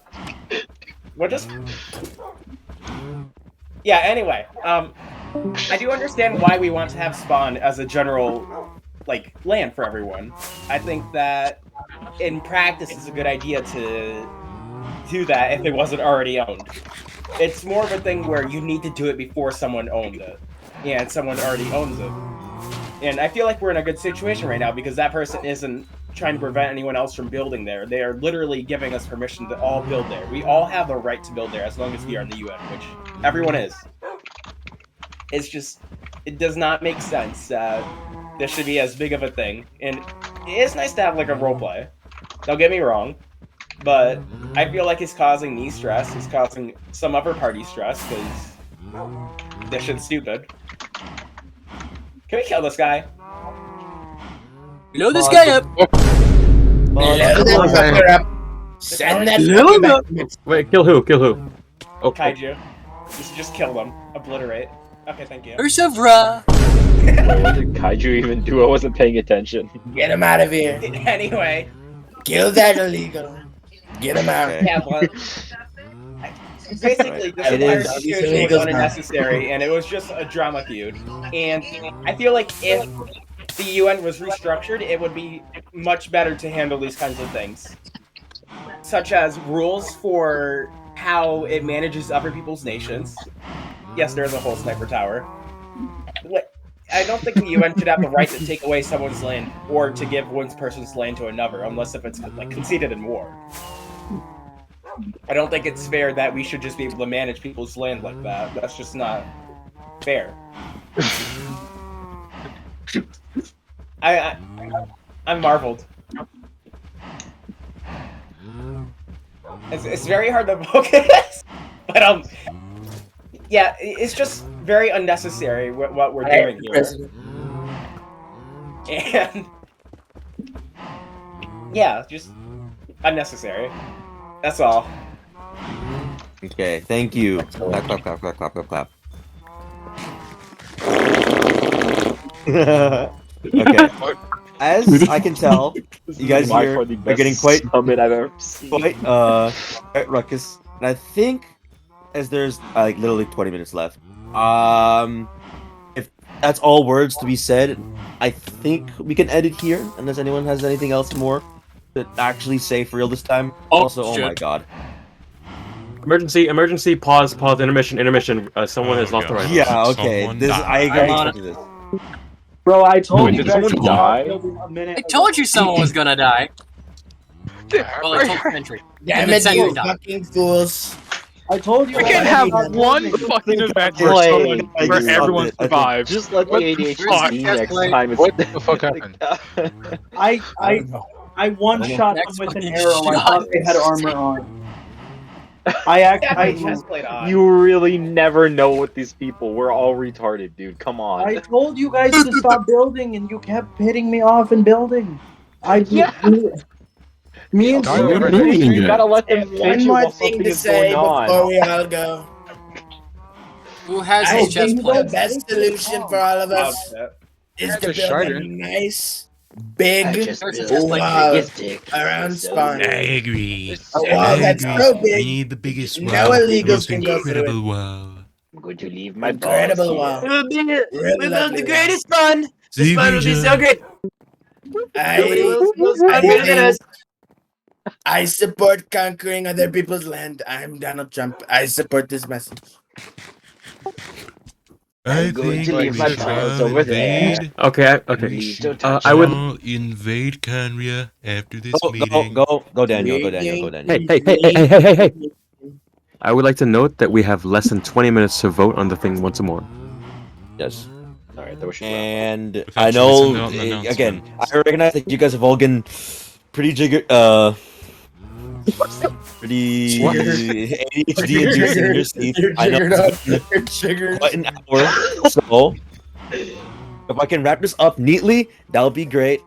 S17: what just yeah, anyway, I do understand why we want to have Spawn as a general, like, land for everyone. I think that in practice it's a good idea to do that if it wasn't already owned. It's more of a thing where you need to do it before someone owns it. Yeah, and someone already owns it. And I feel like we're in a good situation right now because that person isn't trying to prevent anyone else from building there. They are literally giving us permission to all build there. We all have the right to build there as long as we are in the UN, which everyone is. It's just, it does not make sense that this should be as big of a thing. And it is nice to have like a roleplay. Don't get me wrong. But I feel like it's causing me stress. It's causing some other party stress because this shit's stupid. Can we kill this guy?
S16: Blow this guy up!
S13: Blow that fucker up! Send that fucker back!
S5: Wait, kill who? Kill who? Okay.
S17: Kaiju. Just kill them. Obliterate. Okay, thank you.
S16: Curse of Ra!
S7: Wait, what did Kaiju even do? I wasn't paying attention.
S13: Get him out of here!
S17: Anyway.
S13: Kill that illegal! Get him out!
S17: Yeah, but basically, this entire situation was unnecessary, and it was just a drama feud. And I feel like if the UN was restructured, it would be much better to handle these kinds of things. Such as rules for how it manages other people's nations. Yes, there's a whole sniper tower. I don't think the UN should have the right to take away someone's land or to give one person's land to another, unless if it's like conceded in war. I don't think it's fair that we should just be able to manage people's land like that. That's just not fair. I'm marveled. It's very hard to focus, but yeah, it's just very unnecessary what we're doing here. And yeah, just unnecessary. That's all.
S4: Okay, thank you. Clap, clap, clap, clap, clap, clap, clap. Okay. As I can tell, you guys here are getting quite ruckus. And I think, as there's like literally 20 minutes left, if that's all words to be said, I think we can end it here. Unless anyone has anything else more to actually say for real this time. Oh my god.
S5: Emergency, pause, intermission. Someone has lost the right.
S4: Yeah, okay. I agree to this.
S6: Bro, I told you
S5: did
S6: guys
S5: someone die?
S6: a minute.
S16: I told you someone was gonna die. Well, I told Sentry.
S13: Damn it, you fucking fools.
S6: I told you.
S8: We can have one fucking event where everyone survives.
S10: Just let the
S8: What
S10: ADHD next time.
S15: What the fuck happened?
S6: I one shot them with an arrow. I thought they had armor on.
S18: You really never know with these people. We're all retarded, dude. Come on.
S6: I told you guys to stop building, and you kept hitting me off and building. Me and
S18: you gotta let them
S13: One
S18: finish
S13: more
S18: while
S13: thing
S18: something
S13: to
S18: is
S13: say
S18: going on.
S13: before we all go.
S16: Who has
S13: I
S16: his chest
S13: think the
S16: plate?
S13: best solution for all of us is to build a nice, big wall around spawn.
S1: I agree.
S13: A wall that's so big,
S1: We need the biggest wall.
S13: no
S1: the
S13: illegals
S1: most
S13: can go through
S1: incredible
S13: it.
S1: wall.
S18: I'm going to leave my
S13: Incredible
S18: balls
S13: wall.
S18: here.
S13: Really lovely wall.
S16: fun.
S1: This fun will be so
S16: great.
S13: I support conquering other people's land. I'm Donald Trump. I support this message.
S1: I
S18: going
S1: think
S18: to leave
S1: we
S18: my
S1: should
S18: balls
S1: all
S18: over there.
S1: invade.
S5: Okay.
S18: Please don't touch
S5: I would.
S1: all invade Canria after this
S4: Go,
S1: meeting.
S4: go, Daniel. Go, Daniel.
S5: Hey. I would like to note that we have less than 20 minutes to vote on the thing once more.
S4: Yes.
S18: All right, that was
S4: And
S1: Without
S4: I
S1: choosing
S4: know,
S1: the announcement.
S4: again, I recognize that you guys have all been pretty pretty ADHD induced in your sleep. I know it's been quite an hour, so if I can wrap this up neatly, that'll be great.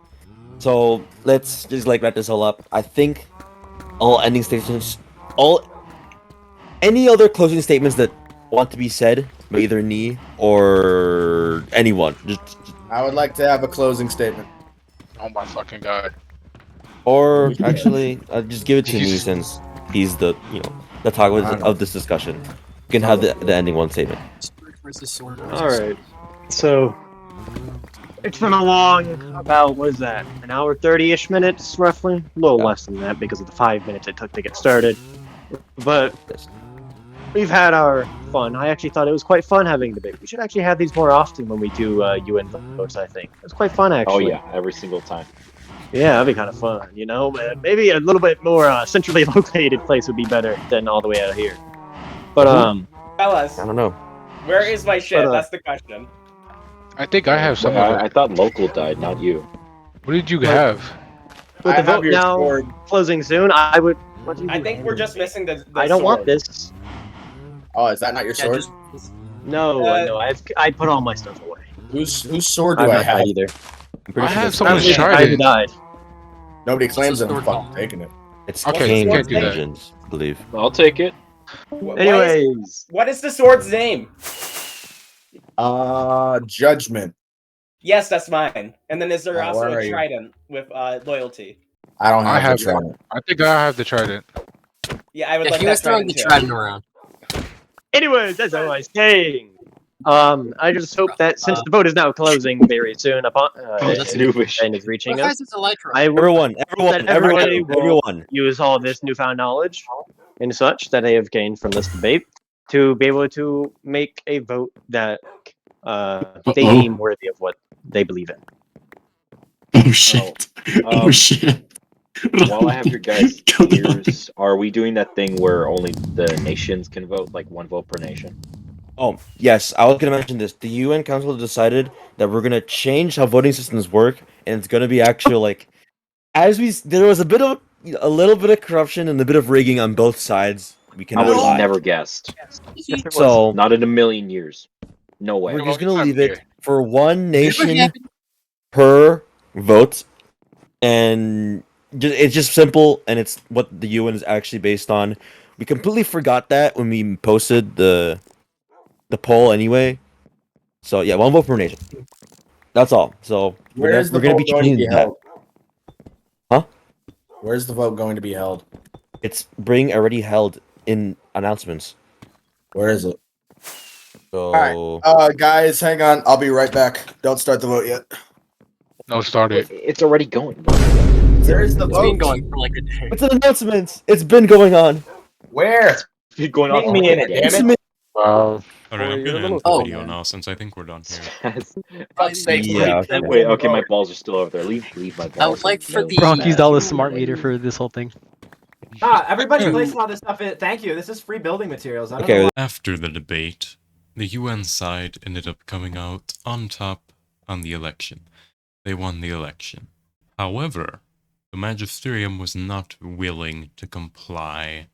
S4: So let's just wrap this all up. I think all ending statements, any other closing statements that want to be said by either Nee or anyone.
S11: I would like to have a closing statement.
S15: Oh my fucking god.
S4: Or actually, I'll just give it to Nee since he's the talk of this discussion. You can have the ending one statement.
S10: Alright. So it's been a long about what is that? An hour 30-ish minutes roughly? A little less than that because of the 5 minutes it took to get started. But we've had our fun. I actually thought it was quite fun having a debate. We should actually have these more often when we do UN votes, I think. It's quite fun actually.
S18: Oh yeah, every single time.
S10: Yeah, that'd be kind of fun, but maybe a little bit more centrally located place would be better than all the way out of here. But
S17: Fellas,
S4: I don't know.
S17: where is my shit?
S10: But,
S17: That's the question.
S15: I think I have some.
S18: I thought local died, not you.
S15: What did you have?
S10: With the vote now closing soon, I would.
S17: I think we're just missing the
S10: I don't want
S17: sword.
S10: this.
S11: Oh, is that not your sword?
S10: No, I put all my stuff away.
S11: Whose sword do
S10: I'm
S11: I
S10: not
S11: have?
S10: either.
S15: I have
S10: Probably
S15: someone's trident.
S10: died.
S11: Nobody claims it. I'm fucking taking it.
S4: It's
S15: Okay,
S4: King
S15: you can't do that.
S4: Vengeance, I believe.
S18: I'll take it.
S10: Anyways,
S17: what is the sword's name?
S11: Judgment.
S17: Yes, that's mine. And then is there also
S11: where are
S17: a
S11: you?
S17: trident with loyalty?
S11: I don't have.
S15: I have
S11: the trident.
S15: I think I have the trident.
S17: Yeah, I would
S16: Yeah,
S17: like
S16: he
S17: that
S16: was throwing
S17: trident
S16: the
S17: too.
S16: trident around.
S10: anyways, as I was saying, I just hope that since the vote is now closing very soon upon
S18: that's newish.
S10: and is reaching
S16: What
S10: us,
S16: has its elytra?
S10: I would
S4: Everyone,
S10: that everybody will use all this newfound knowledge and such that they have gained from this debate to be able to make a vote that they deem worthy of what they believe in.
S3: Oh shit! Oh shit!
S18: While I have your guys' ears, are we doing that thing where only the nations can vote, like 1 vote per nation?
S4: Oh, yes, I was going to mention this. The UN Council decided that we're going to change how voting systems work, and it's going to be actual, like, there was a little bit of corruption and a bit of rigging on both sides. We
S18: I
S4: cannot
S18: would have
S4: lie.
S18: never guessed.
S4: So,
S18: Not in a million years. No way.
S4: we're just going to leave it for one nation per vote, and it's just simple, and it's what the UN is actually based on. We completely forgot that when we posted the poll anyway. So yeah, 1 vote per nation. That's all. So
S11: Where is the
S4: we're gonna
S11: vote
S4: be
S11: going to
S4: changing
S11: be
S4: that.
S11: held?
S4: Huh?
S11: Where's the vote going to be held?
S4: It's being already held in announcements.
S11: Where is it?
S4: So
S13: All right, guys, hang on. I'll be right back. Don't start the vote yet.
S15: No, start it.
S18: It's already going.
S11: Where is the
S16: It's
S11: vote?
S16: been going for like a day.
S4: it's an announcement. It's been going on.
S11: Where?
S18: It's going
S11: Ping
S18: on
S11: me in it, damn it.
S1: Alright, I'm gonna end the video now since I think we're done here.
S4: Yeah.
S18: Wait, okay, my balls are still over there. Leave my balls.
S16: I would like for the
S19: Bronky's dollar smart meter for this whole thing.
S9: Everybody placing all this stuff in. Thank you. This is free building materials. I don't know why.
S1: After the debate, the UN side ended up coming out on top on the election. They won the election. However, the Magisterium was not willing to comply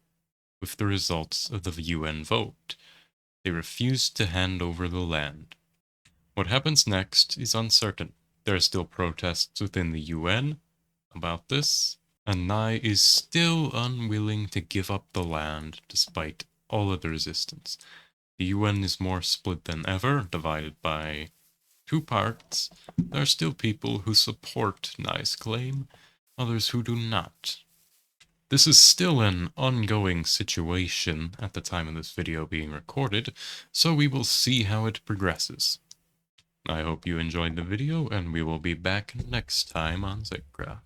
S1: with the results of the UN vote. They refused to hand over the land. What happens next is uncertain. There are still protests within the UN about this, and Nye is still unwilling to give up the land despite all of the resistance. The UN is more split than ever, divided by 2 parts. There are still people who support Nye's claim, others who do not. This is still an ongoing situation at the time of this video being recorded, so we will see how it progresses. I hope you enjoyed the video, and we will be back next time on Zegcraft.